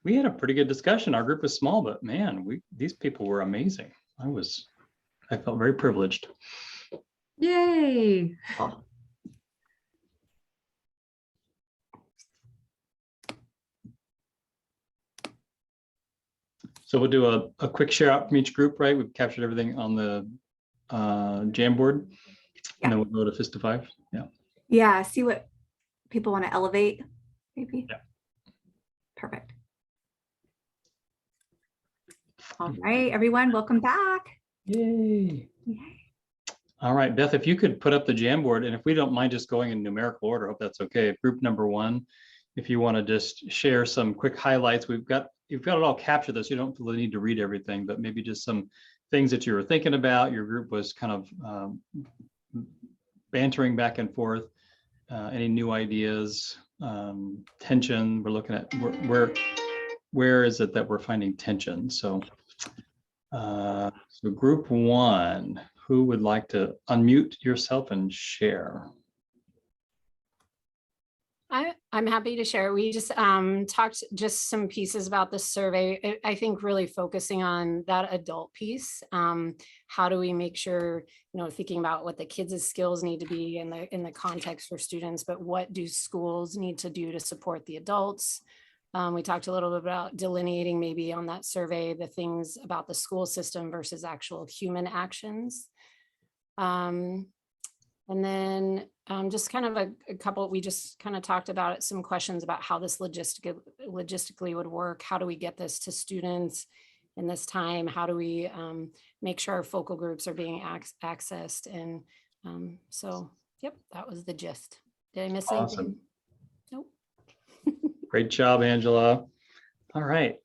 We had a pretty good discussion. Our group was small, but man, these people were amazing. I felt very privileged. Yay. So we'll do a quick share out from each group, right? We've captured everything on the Jamboard. And then we'll go to Fist to 5. Yeah. Yeah. See what people want to elevate. Maybe. Yeah. Perfect. All right, everyone, welcome back. Yay. Yay. All right, Beth, if you could put up the Jamboard, and if we don't mind just going in numerical order, I hope that's okay. Group number 1, if you want to just share some quick highlights, you've got it all captured, this. You don't really need to read everything, but maybe just some things that you were thinking about. Your group was kind of bantering back and forth. Any new ideas, tension? We're looking at where is it that we're finding tension? So group 1, who would like to unmute yourself and share? I'm happy to share. We just talked just some pieces about the survey. I think really focusing on that adult piece. How do we make sure, thinking about what the kids' skills need to be in the context for students, but what do schools need to do to support the adults? We talked a little bit about delineating maybe on that survey, the things about the school system versus actual human actions. And then just kind of a couple, we just kind of talked about it, some questions about how this logistically would work. How do we get this to students in this time? How do we make sure our focal groups are being accessed? And so, yep, that was the gist. Did I miss anything? Nope. Great job, Angela. All right,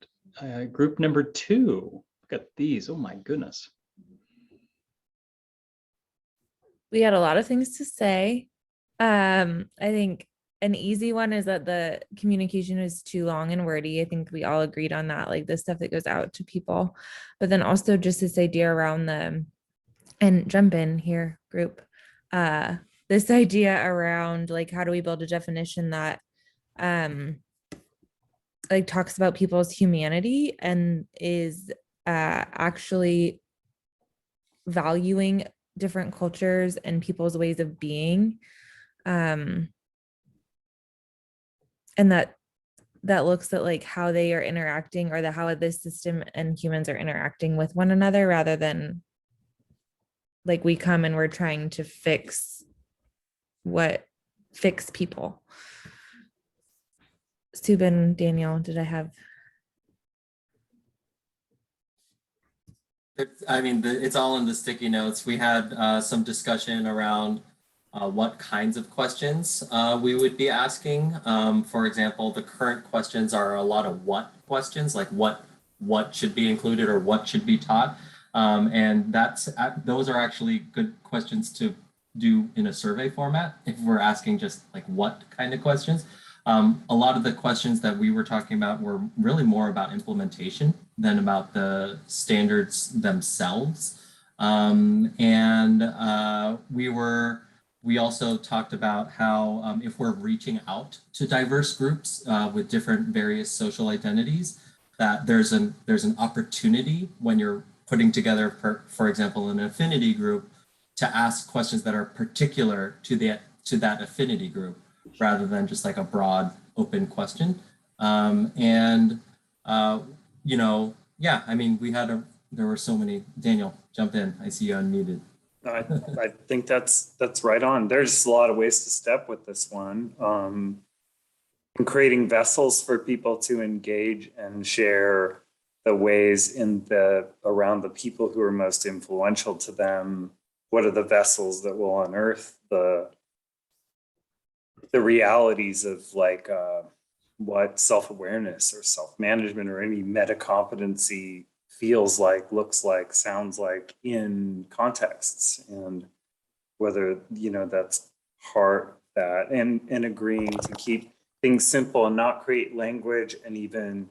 group number 2. Look at these. Oh my goodness. We had a lot of things to say. I think an easy one is that the communication is too long and wordy. I think we all agreed on that, like the stuff that goes out to people. But then also just this idea around and jump in here, group, this idea around like, how do we build a definition that like talks about people's humanity and is actually valuing different cultures and people's ways of being, and that looks at like how they are interacting, or how this system and humans are interacting with one another, rather than like we come and we're trying to fix people. Subin, Daniel, did I have? It's all in the sticky notes. We had some discussion around what kinds of questions we would be asking. For example, the current questions are a lot of what questions, like what should be included or what should be taught. And those are actually good questions to do in a survey format if we're asking just like what kind of questions. A lot of the questions that we were talking about were really more about implementation than about the standards themselves. We also talked about how if we're reaching out to diverse groups with different various social identities, that there's an opportunity when you're putting together, for example, an affinity group, to ask questions that are particular to that affinity group, rather than just like a broad open question. Yeah, I mean, there were so many. Daniel, jump in. I see you unmuted. I think that's right on. There's a lot of ways to step with this one. And creating vessels for people to engage and share the ways around the people who are most influential to them. What are the vessels that will unearth the realities of like what self-awareness or self-management or any meta competency feels like, looks like, sounds like in contexts, and whether that's part that and agreeing to keep things simple and not create language and even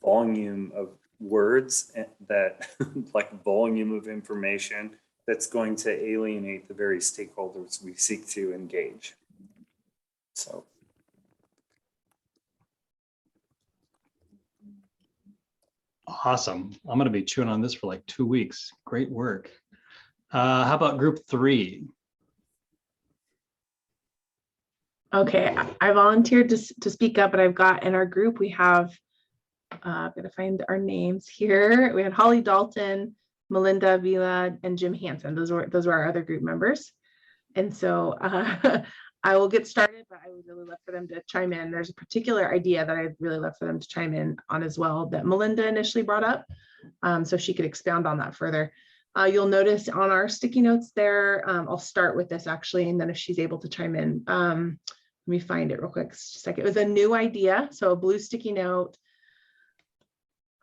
volume of words that like volume of information that's going to alienate the very stakeholders we seek to engage. So. Awesome. I'm going to be chewing on this for like 2 weeks. Great work. How about group 3? Okay, I volunteered to speak up, but I've got in our group, we have, I'm going to find our names here. We had Holly Dalton, Melinda Vila, and Jim Hansen. Those were our other group members. And so I will get started, but I would really love for them to chime in. There's a particular idea that I'd really love for them to chime in on as well that Melinda initially brought up, so she could expound on that further. You'll notice on our sticky notes there, I'll start with this actually, and then if she's able to chime in, let me find it real quick. Just a second. It was a new idea, so a blue sticky note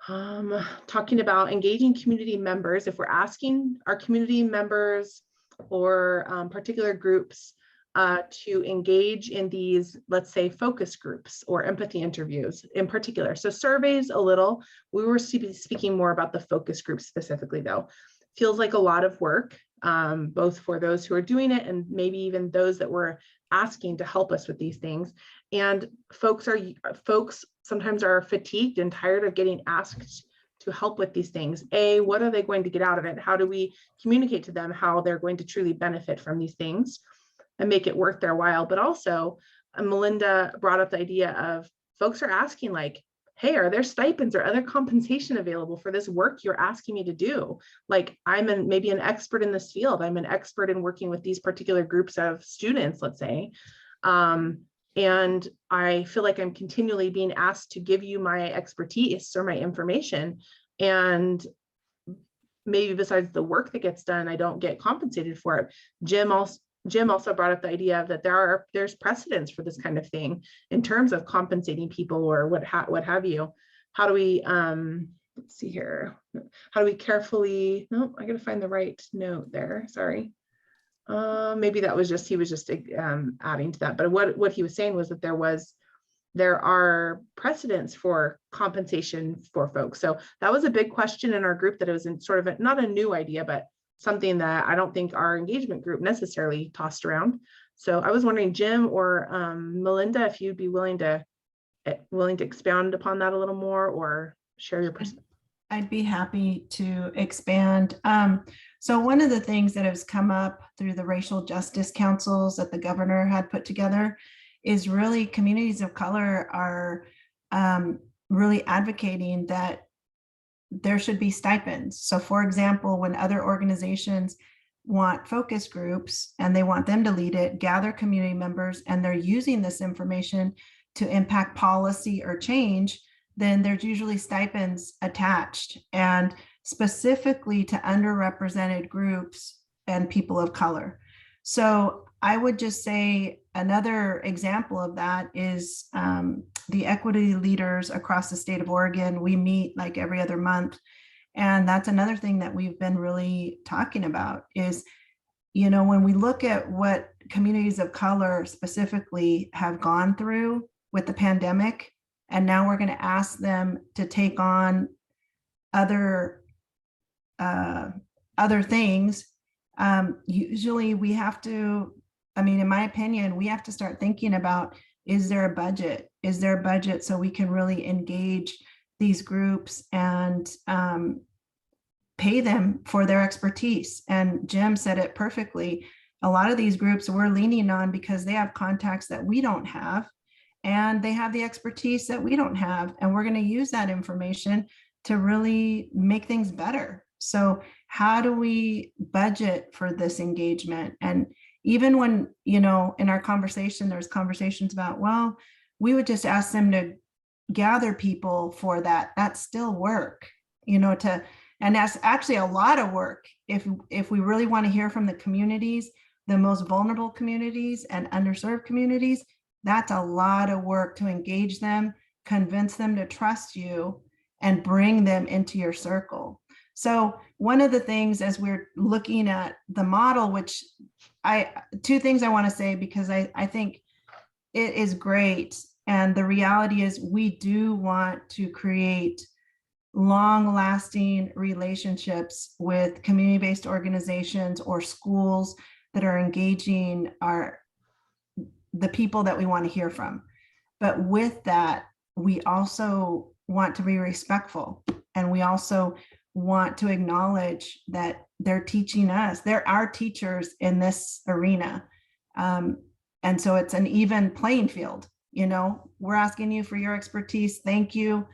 talking about engaging community members. If we're asking our community members or particular groups to engage in these, let's say, focus groups or empathy interviews in particular. So surveys a little, we were speaking more about the focus groups specifically though. Feels like a lot of work, both for those who are doing it and maybe even those that were asking to help us with these things. And folks sometimes are fatigued and tired of getting asked to help with these things. What are they going to get out of it? How do we communicate to them how they're going to truly benefit from these things and make it worth their while? But also, Melinda brought up the idea of folks are asking like, hey, are there stipends or other compensation available for this work you're asking me to do? Like, I'm maybe an expert in this field. I'm an expert in working with these particular groups of students, let's say. And I feel like I'm continually being asked to give you my expertise or my information. And maybe besides the work that gets done, I don't get compensated for it. Jim also brought up the idea that there's precedence for this kind of thing in terms of compensating people or what have you. How do we, let's see here. How do we carefully, no, I gotta find the right note there, sorry. Maybe that was just, he was just adding to that. But what he was saying was that there are precedents for compensation for folks. So that was a big question in our group, that it was in sort of not a new idea, but something that I don't think our engagement group necessarily tossed around. So I was wondering, Jim or Melinda, if you'd be willing to expound upon that a little more or share your perspective. I'd be happy to expand. So one of the things that has come up through the racial justice councils that the governor had put together is really communities of color are really advocating that there should be stipends. So for example, when other organizations want focus groups and they want them to lead it, gather community members, and they're using this information to impact policy or change, then there's usually stipends attached, and specifically to underrepresented groups and people of color. So I would just say another example of that is the equity leaders across the state of Oregon. We meet like every other month. And that's another thing that we've been really talking about is, you know, when we look at what communities of color specifically have gone through with the pandemic, and now we're going to ask them to take on other things. Usually we have to, I mean, in my opinion, we have to start thinking about, is there a budget? Is there a budget so we can really engage these groups and pay them for their expertise? And Jim said it perfectly. A lot of these groups we're leaning on because they have contacts that we don't have, and they have the expertise that we don't have. And we're going to use that information to really make things better. So how do we budget for this engagement? And even when, you know, in our conversation, there's conversations about, well, we would just ask them to gather people for that. That's still work, you know, and that's actually a lot of work. If we really want to hear from the communities, the most vulnerable communities and underserved communities, that's a lot of work to engage them, convince them to trust you, and bring them into your circle. So one of the things as we're looking at the model, which two things I want to say, because I think it is great. And the reality is we do want to create long-lasting relationships with community-based organizations or schools that are engaging the people that we want to hear from. But with that, we also want to be respectful, and we also want to acknowledge that they're teaching us. They're our teachers in this arena. And so it's an even playing field. You know, we're asking you for your expertise. Thank you.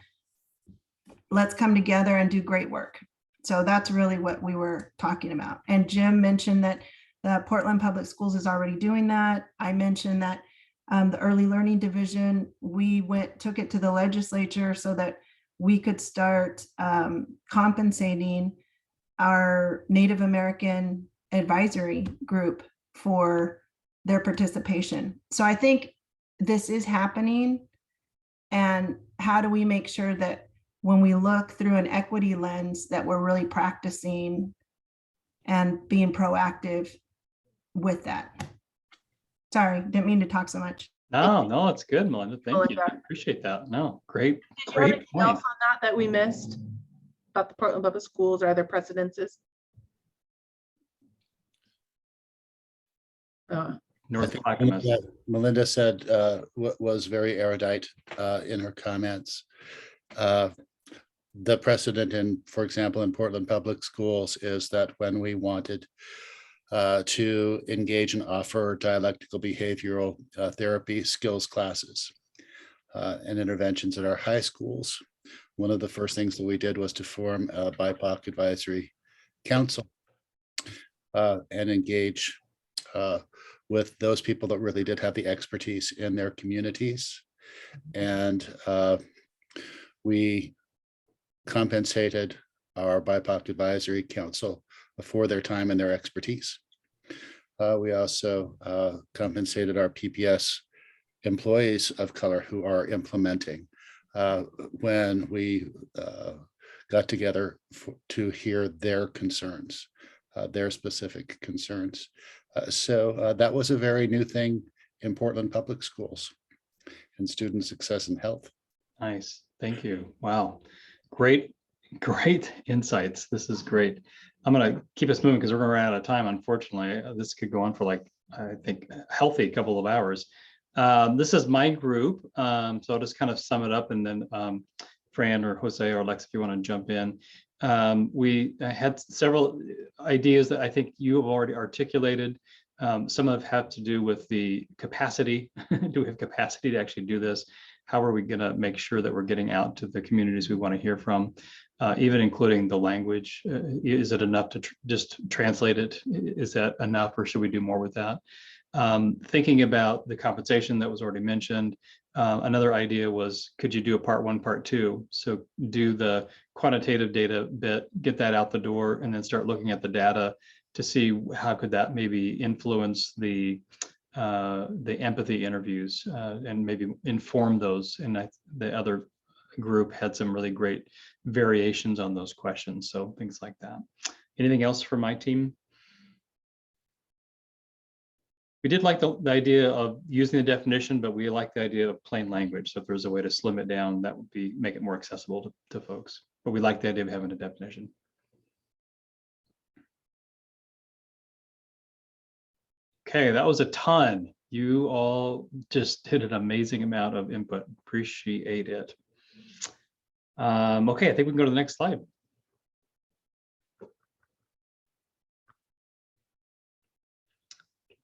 Let's come together and do great work. So that's really what we were talking about. And Jim mentioned that the Portland Public Schools is already doing that. I mentioned that the Early Learning Division, we took it to the legislature so that we could start compensating our Native American Advisory Group for their participation. So I think this is happening. And how do we make sure that when we look through an equity lens that we're really practicing and being proactive with that? Sorry, didn't mean to talk so much. No, it's good, Melinda. Thank you. Melinda. I appreciate that. No, great, Did you have great anything else point. on that we missed about the Portland Public Schools or other precedences? North I think Clackamas. Melinda said what was very erudite in her comments. The precedent in, for example, in Portland Public Schools is that when we wanted to engage and offer dialectical behavioral therapy skills classes and interventions at our high schools, one of the first things that we did was to form a BIPOC advisory council and engage with those people that really did have the expertise in their communities. And we compensated our BIPOC advisory council for their time and their expertise. We also compensated our PPS employees of color who are implementing when we got together to hear their concerns, their specific concerns. So that was a very new thing in Portland Public Schools and student success and health. Nice. Thank you. Wow. Great insights. This is great. I'm going to keep us moving because we're going to run out of time. Unfortunately, this could go on for like, I think, a healthy couple of hours. This is my group. So I'll just kind of sum it up, and then Fran or Jose or Alex, if you want to jump in. We had several ideas that I think you have already articulated. Some of them have to do with the capacity. Do we have capacity to actually do this? How are we going to make sure that we're getting out to the communities we want to hear from, even including the language? Is it enough to just translate it? Is that enough, or should we do more with that? Thinking about the compensation that was already mentioned, Another idea was, could you do a part 1, part 2? So do the quantitative data bit, get that out the door, and then start looking at the data to see how could that maybe influence the empathy interviews and maybe inform those. And the other group had some really great variations on those questions. So things like that. Anything else for my team? We did like the idea of using the definition, but we like the idea of plain language. So if there's a way to slim it down, that would make it more accessible to folks. But we like the idea of having a definition. Okay, that was a ton. You all just did an amazing amount of input. Appreciate it. Okay, I think we can go to the next slide.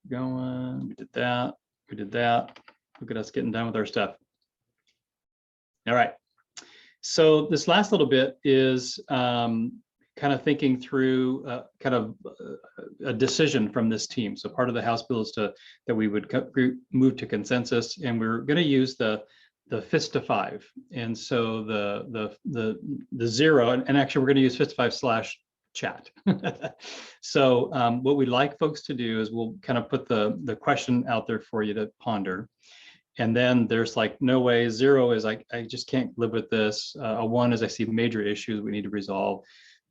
Going, we did that, we did that. Look at us getting done with our stuff. All right, so this last little bit is kind of thinking through kind of a decision from this team. So part of the House bill is that we would move to consensus, and we're going to use the fist to 5. And so the 0, and actually we're going to use fist to 5 / chat. So what we'd like folks to do is we'll kind of put the question out there for you to ponder. And then there's like, no way. 0 is like, I just can't live with this. A 1 is I see major issues we need to resolve.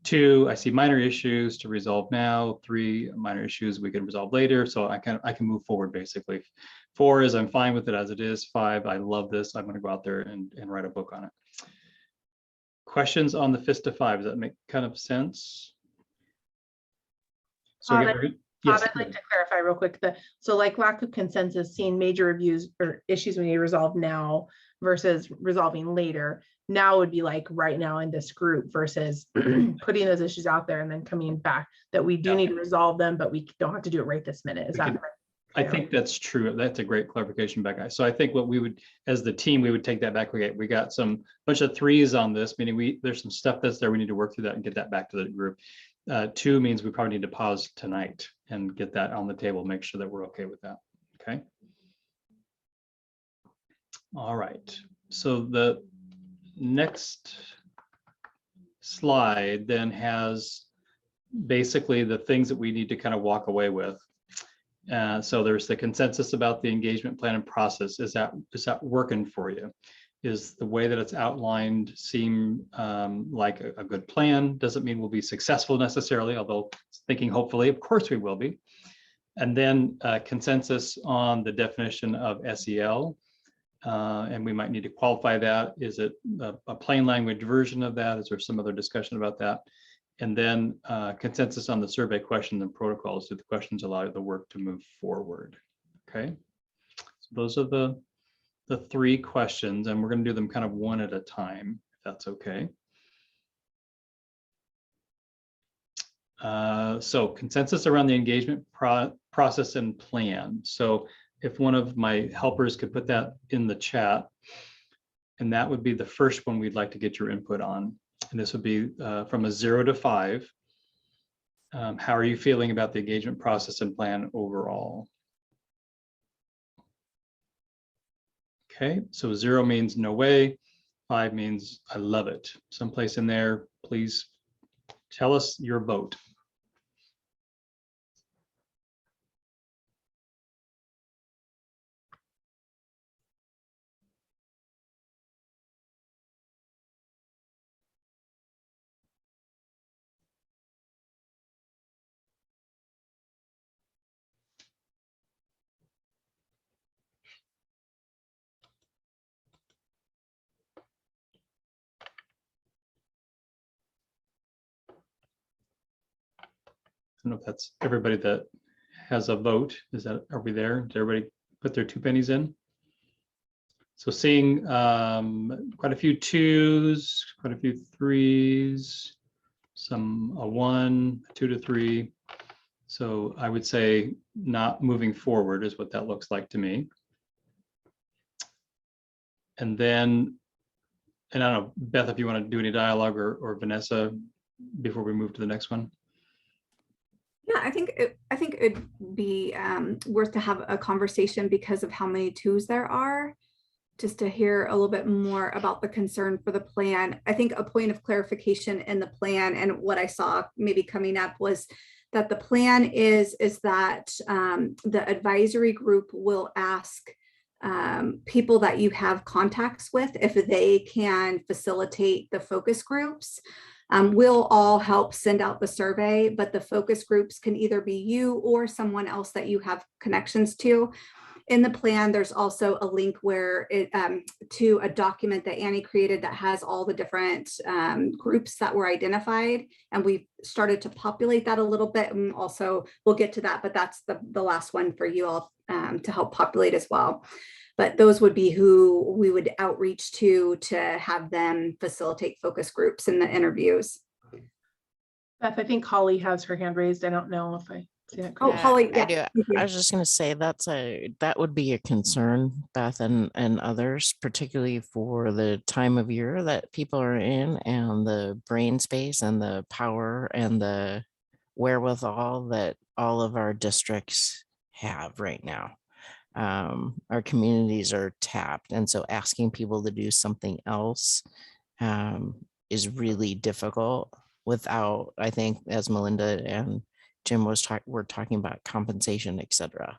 2, I see minor issues to resolve now. 3, minor issues we can resolve later. So I can move forward basically. 4 is I'm fine with it as it is. 5, I love this. I'm going to go out there and write a book on it. Questions on the fist to 5? Does that make kind of sense? So again, Todd, I'd like to clarify real quick so like lack of consensus, seeing major reviews or issues we need to resolve now versus resolving later. Now would be like right now in this group versus putting those issues out there and then coming back that we do need to resolve them, but we don't have to do it right this minute. Is that right? I think that's true. That's a great clarification, Becca. So I think what we would, as the team, we would take that back. We got some bunch of 3s on this, meaning there's some stuff that's there. We need to work through that and get that back to the group. 2 means we probably need to pause tonight and get that on the table, make sure that we're okay with that. Okay. All right. So the next slide then has basically the things that we need to kind of walk away with. So there's the consensus about the engagement plan and process. Is that working for you? Is the way that it's outlined seem like a good plan? Doesn't mean we'll be successful necessarily, although thinking hopefully, of course we will be. And then consensus on the definition of SEL. And we might need to qualify that. Is it a plain language version of that? Is there some other discussion about that? And then consensus on the survey questions and protocols. Do the questions allow the work to move forward? Okay, so those are the 3 questions, and we're going to do them kind of one at a time, if that's okay. So consensus around the engagement process and plan. So if one of my helpers could put that in the chat, and that would be the first one we'd like to get your input on. And this would be from a 0 to 5. How are you feeling about the engagement process and plan overall? Okay, so 0 means no way. 5 means I love it. Someplace in there, please tell us your vote. I don't know if that's everybody that has a vote. Are we there? Did everybody put their 2 pennies in? So seeing quite a few 2s, quite a few 3s, some a 1, 2 to 3. So I would say not moving forward is what that looks like to me. And then, and I don't know, Beth, if you want to do any dialogue or Vanessa before we move to the next one. Yeah, I think it'd be worth to have a conversation because of how many 2s there are just to hear a little bit more about the concern for the plan. I think a point of clarification in the plan and what I saw maybe coming up was that the plan is that the advisory group will ask people that you have contacts with if they can facilitate the focus groups. We'll all help send out the survey, but the focus groups can either be you or someone else that you have connections to. In the plan, there's also a link where to a document that Annie created that has all the different groups that were identified, and we've started to populate that a little bit, and also we'll get to that, but that's the last one for you all to help populate as well. But those would be who we would outreach to have them facilitate focus groups in the interviews. Beth, I think Holly has her hand raised. I don't know if I see that. Oh, correctly. Holly, I do. yeah. I was just going to say that would be a concern, Beth, and others, particularly for the time of year that people are in, and the brain space and the power and the wherewithal that all of our districts have right now. Our communities are tapped, and so asking people to do something else is really difficult without, I think, as Melinda and Jim we're talking about compensation, et cetera.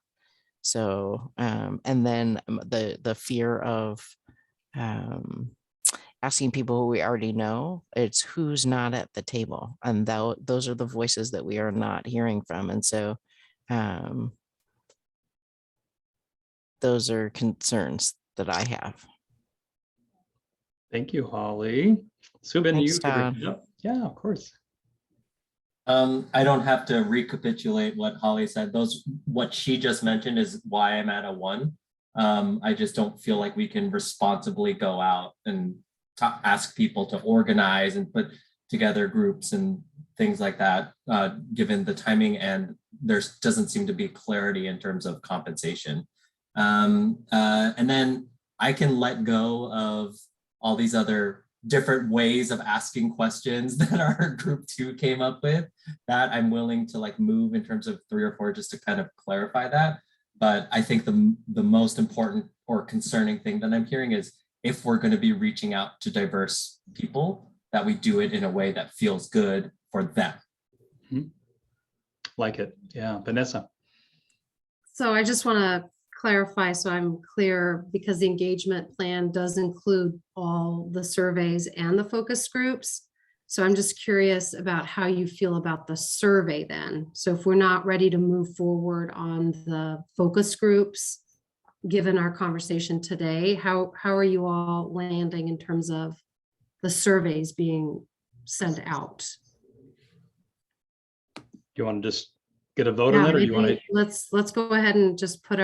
So, and then the fear of asking people who we already know, it's who's not at the table. And those are the voices that we are not hearing from. And so those are concerns that I have. Thank you, Holly. Subin, Thanks, you Todd. yeah, of course. I don't have to recapitulate what Holly said. What she just mentioned is why I'm at a 1. I just don't feel like we can responsibly go out and ask people to organize and put together groups and things like that, given the timing, and there doesn't seem to be clarity in terms of compensation. And then I can let go of all these other different ways of asking questions that our group 2 came up with, that I'm willing to like move in terms of 3 or 4 just to kind of clarify that. But I think the most important or concerning thing that I'm hearing is if we're going to be reaching out to diverse people, that we do it in a way that feels good for them. Mm-hmm. Like it. Yeah. Vanessa. So I just want to clarify so I'm clear, because the engagement plan does include all the surveys and the focus groups. So I'm just curious about how you feel about the survey then. So if we're not ready to move forward on the focus groups, given our conversation today, how are you all landing in terms of the surveys being sent out? Do you want to just get a vote on that, or do you want to? Let's go ahead and just put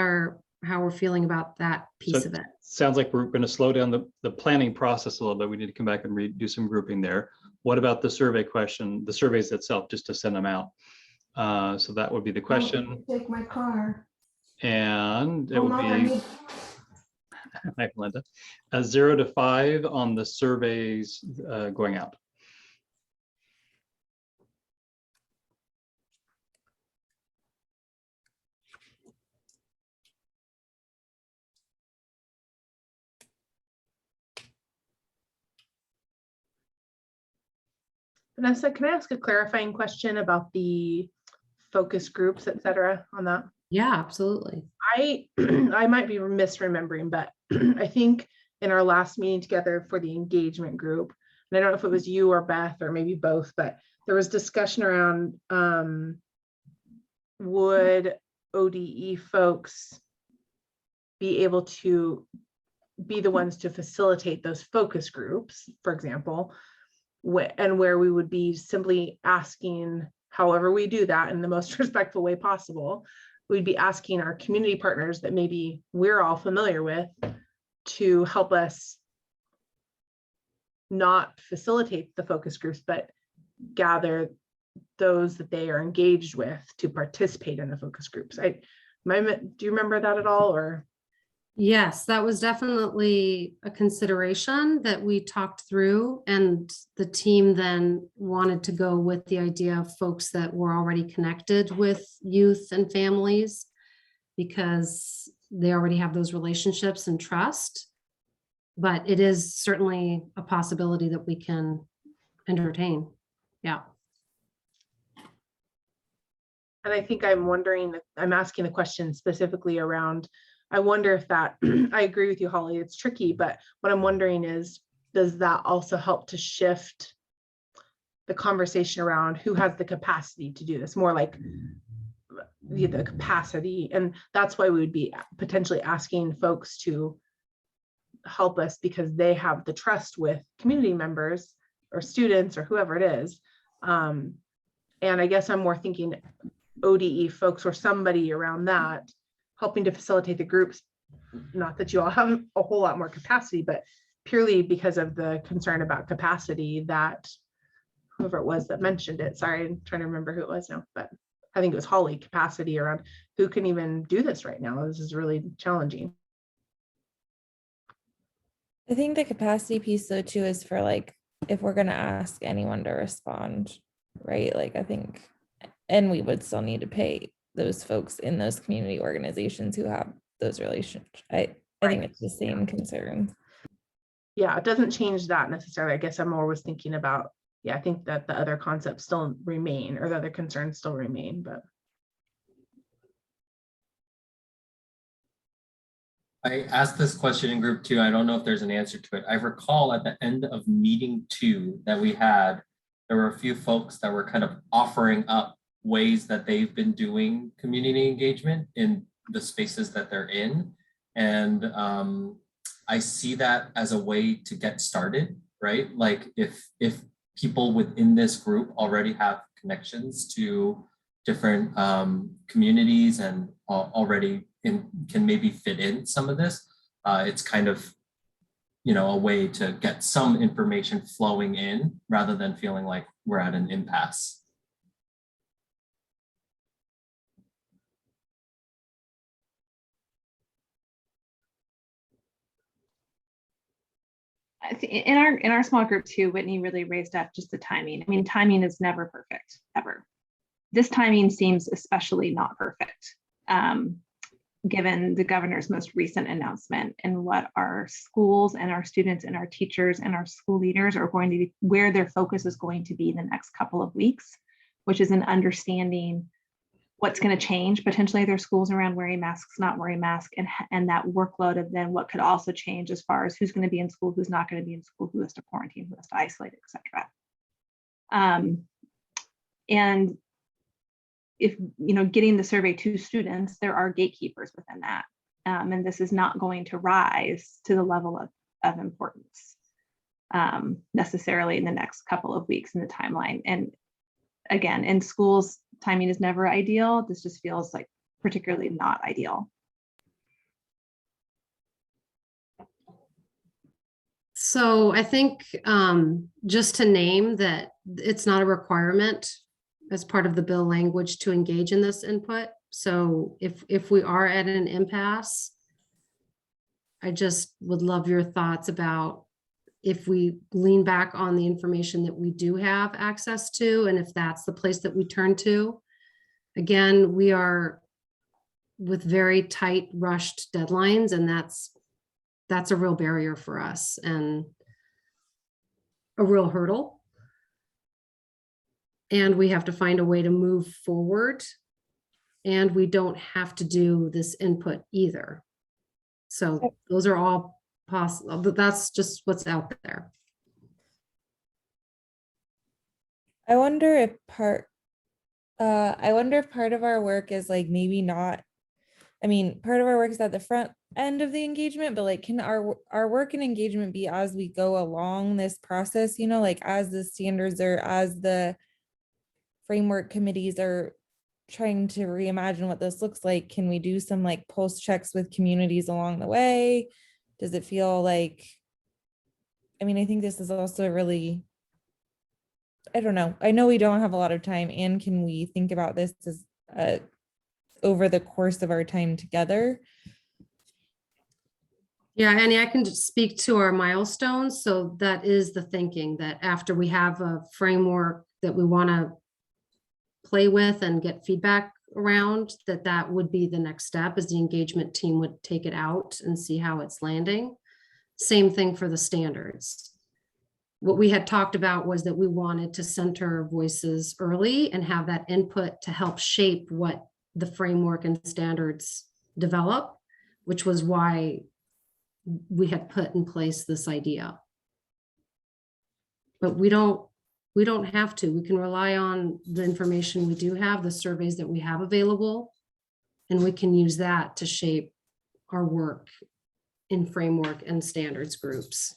how we're feeling about that piece of it. Sounds like we're going to slow down the planning process a little bit. We need to come back and do some grouping there. What about the survey question, the surveys itself, just to send them out? So that would be the question. Take my car. And it would be, hi, Melinda, a 0 to 5 on the surveys going out. Vanessa, can I ask a clarifying question about the focus groups, et cetera, on that? Yeah, absolutely. I might be misremembering, but I think in our last meeting together for the engagement group, and I don't know if it was you or Beth or maybe both, but there was discussion around would ODE folks be able to be the ones to facilitate those focus groups, for example, and where we would be simply asking, however we do that in the most respectful way possible, we'd be asking our community partners that maybe we're all familiar with to help us not facilitate the focus groups, but gather those that they are engaged with to participate in the focus groups. Do you remember that at all, or? Yes, that was definitely a consideration that we talked through, and the team then wanted to go with the idea of folks that were already connected with youth and families because they already have those relationships and trust. but it is certainly a possibility that we can entertain. Yeah. And I think I'm wondering, I'm asking the question specifically around, I wonder if that, I agree with you, Holly, it's tricky, but what I'm wondering is, does that also help to shift the conversation around who has the capacity to do this, more like the capacity? And that's why we would be potentially asking folks to help us, because they have the trust with community members or students or whoever it is. And I guess I'm more thinking ODE folks or somebody around that, helping to facilitate the groups. Not that you all have a whole lot more capacity, but purely because of the concern about capacity that whoever it was that mentioned it, sorry, I'm trying to remember who it was now, but I think it was Holly, capacity around who can even do this right now. This is really challenging. I think the capacity piece though too is for like, if we're gonna ask anyone to respond, right? Like I think, and we would still need to pay those folks in those community organizations who have those relationships. I think it's the same concern. Yeah, it doesn't change that necessarily. I guess I'm always thinking about, yeah, I think that the other concepts still remain, or the other concerns still remain, but. I asked this question in group 2. I don't know if there's an answer to it. I recall at the end of meeting 2 that we had, there were a few folks that were kind of offering up ways that they've been doing community engagement in the spaces that they're in. And I see that as a way to get started, right? Like if people within this group already have connections to different communities and already can maybe fit in some of this, it's kind of, you know, a way to get some information flowing in rather than feeling like we're at an impasse. In our small group too, Whitney really raised up just the timing. I mean, timing is never perfect, ever. This timing seems especially not perfect, given the governor's most recent announcement and what our schools and our students and our teachers and our school leaders are going to be, where their focus is going to be in the next couple of weeks, which is an understanding what's going to change potentially their schools around wearing masks, not wearing masks, and that workload of then what could also change as far as who's going to be in school, who's not going to be in school, who has to quarantine, who has to isolate, etc. And if, you know, getting the survey to students, there are gatekeepers within that. And this is not going to rise to the level of importance necessarily in the next couple of weeks in the timeline. And again, in schools, timing is never ideal. This just feels like particularly not ideal. So I think just to name that it's not a requirement as part of the bill language to engage in this input. So if we are at an impasse, I just would love your thoughts about if we lean back on the information that we do have access to, and if that's the place that we turn to. Again, we are with very tight, rushed deadlines, and that's a real barrier for us and a real hurdle. And we have to find a way to move forward, and we don't have to do this input either. So those are all possible, but that's just what's out there. I wonder if part of our work is like maybe not, I mean, part of our work is at the front end of the engagement, but like can our work and engagement be as we go along this process, you know, like as the standards or as the framework committees are trying to reimagine what this looks like, can we do some like pulse checks with communities along the way? Does it feel like, I mean, I think this is also really, I don't know. I know we don't have a lot of time, and can we think about this as over the course of our time together? Yeah, Annie, I can just speak to our milestones. So that is the thinking, that after we have a framework that we want to play with and get feedback around, that would be the next step, is the engagement team would take it out and see how it's landing. Same thing for the standards. What we had talked about was that we wanted to center voices early and have that input to help shape what the framework and standards develop, which was why we had put in place this idea. But we don't have to. We can rely on the information we do have, the surveys that we have available, and we can use that to shape our work in framework and standards groups.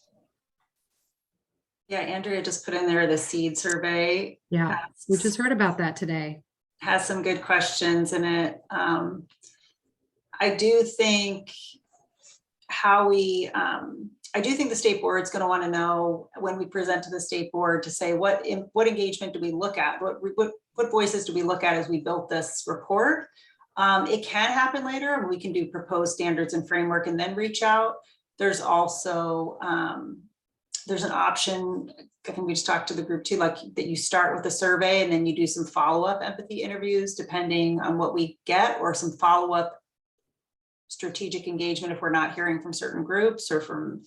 Yeah, Andrea just put in there the seed survey. Yeah, we just heard about that today. Has some good questions in it. I do think I do think the state board is going to want to know when we present to the state board to say what engagement do we look at? What voices do we look at as we built this report? It can happen later, and we can do proposed standards and framework and then reach out. There's also there's an option, I think we just talked to the group too, like that you start with a survey and then you do some follow-up empathy interviews depending on what we get, or some follow-up strategic engagement if we're not hearing from certain groups, or from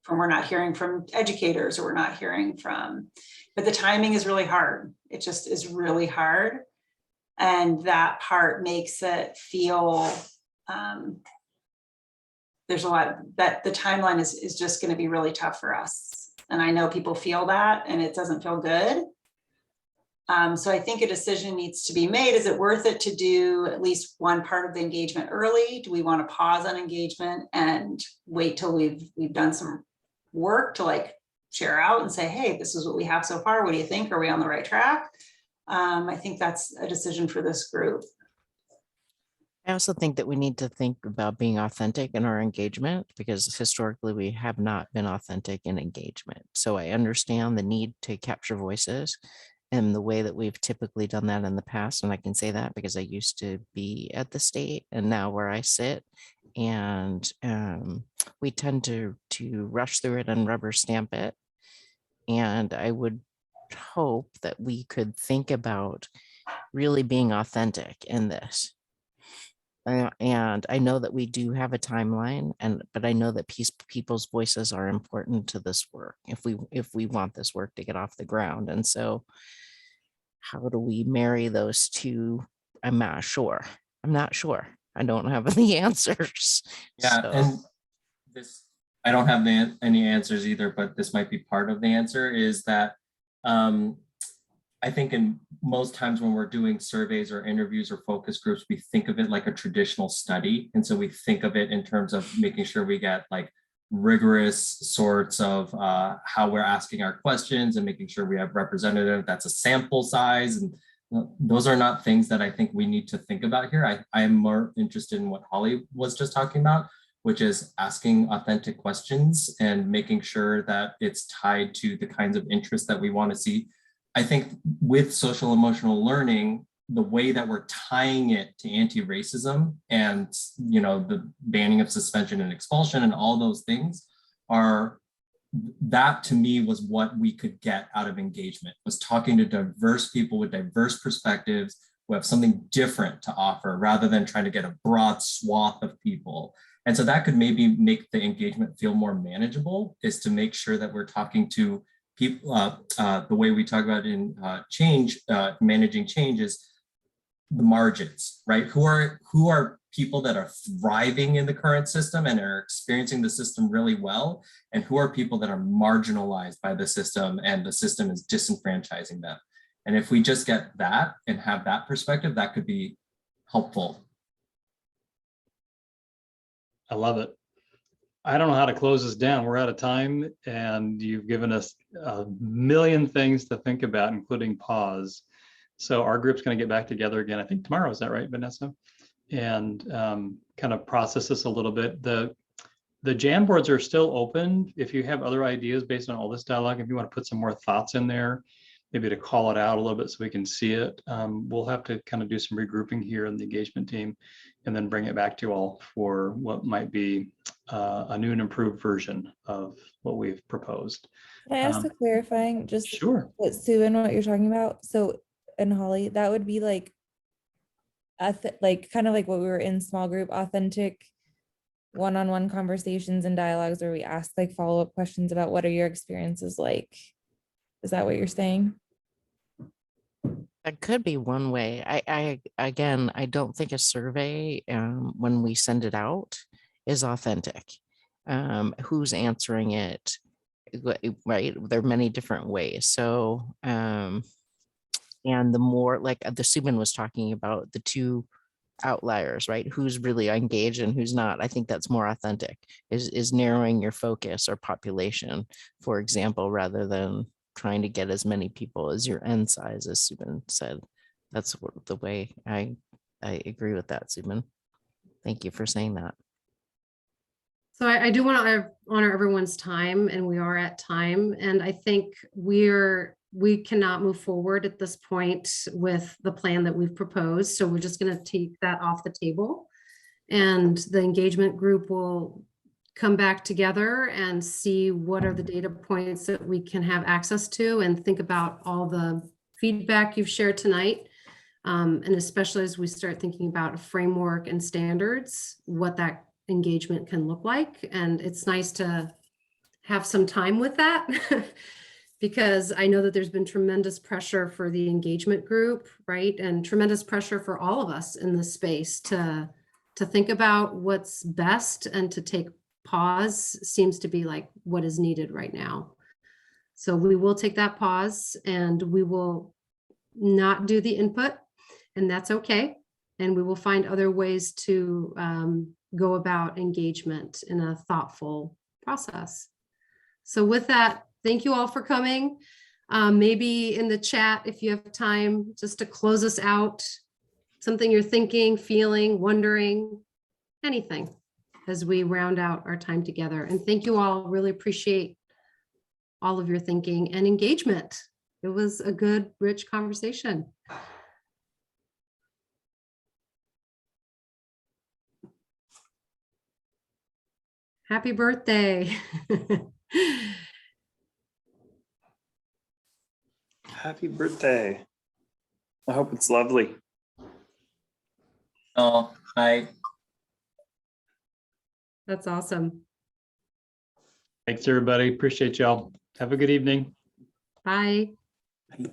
we're not hearing from educators, or we're not hearing from, but the timing is really hard. It just is really hard. And that part makes it feel there's a lot that the timeline is just going to be really tough for us. And I know people feel that, and it doesn't feel good. So I think a decision needs to be made. Is it worth it to do at least one part of the engagement early? Do we want to pause on engagement and wait till we've done some work to like share out and say, hey, this is what we have so far. What do you think? Are we on the right track? I think that's a decision for this group. I also think that we need to think about being authentic in our engagement, because historically we have not been authentic in engagement. So I understand the need to capture voices and the way that we've typically done that in the past. And I can say that because I used to be at the state and now where I sit, and we tend to rush through it and rubber stamp it. And I would hope that we could think about really being authentic in this. And I know that we do have a timeline, but I know that people's voices are important to this work if we want this work to get off the ground. And so how do we marry those two? I'm not sure. I don't have any answers. Yeah, So. and this, I don't have any answers either, but this might be part of the answer, is that I think in most times when we're doing surveys or interviews or focus groups, we think of it like a traditional study. And so we think of it in terms of making sure we get like rigorous sorts of how we're asking our questions and making sure we have representative, that's a sample size. And those are not things that I think we need to think about here. I am more interested in what Holly was just talking about, which is asking authentic questions and making sure that it's tied to the kinds of interests that we want to see. I think with social emotional learning, the way that we're tying it to anti-racism and, you know, the banning of suspension and expulsion and all those things that to me was what we could get out of engagement, was talking to diverse people with diverse perspectives who have something different to offer rather than trying to get a broad swath of people. And so that could maybe make the engagement feel more manageable, is to make sure that we're talking to people, the way we talk about in managing change is the margins, right? Who are people that are thriving in the current system and are experiencing the system really well, and who are people that are marginalized by the system and the system is disenfranchising them. And if we just get that and have that perspective, that could be helpful. I love it. I don't know how to close this down. We're out of time, and you've given us a million things to think about, including pause. So our group's going to get back together again, I think tomorrow. Is that right, Vanessa? And kind of process this a little bit. The Jan boards are still open. If you have other ideas based on all this dialogue, if you want to put some more thoughts in there, maybe to call it out a little bit so we can see it, we'll have to kind of do some regrouping here in the engagement team and then bring it back to you all for what might be a new and improved version of what we've proposed. Can I ask a clarifying, just sure. What Sue and what you're talking about? So, and Holly, that would be like kind of like what we were in small group, authentic one-on-one conversations and dialogues where we ask like follow-up questions about what are your experiences like? Is that what you're saying? That could be one way. Again, I don't think a survey, when we send it out, is authentic. Who's answering it, right? There are many different ways. So, and the more, like the Subin was talking about, the two outliers, right? Who's really engaged and who's not. I think that's more authentic, is narrowing your focus or population, for example, rather than trying to get as many people as your end size, as Subin said. That's the way I agree with that, Subin. Thank you for saying that. So I do want to honor everyone's time, and we are at time. And I think we cannot move forward at this point with the plan that we've proposed. So we're just going to take that off the table. And the engagement group will come back together and see what are the data points that we can have access to, and think about all the feedback you've shared tonight. And especially as we start thinking about a framework and standards, what that engagement can look like. And it's nice to have some time with that because I know that there's been tremendous pressure for the engagement group, right? And tremendous pressure for all of us in this space to think about what's best, and to take pause seems to be like what is needed right now. So we will take that pause, and we will not do the input, and that's okay. And we will find other ways to go about engagement in a thoughtful process. So with that, thank you all for coming. Maybe in the chat, if you have time, just to close us out, something you're thinking, feeling, wondering, anything as we round out our time together. And thank you all. Really appreciate all of your thinking and engagement. It was a good, rich conversation. Happy birthday. Happy birthday. I hope it's lovely. Oh, That's awesome. Thanks, everybody. Appreciate y'all. Have a good evening. Bye. Bye.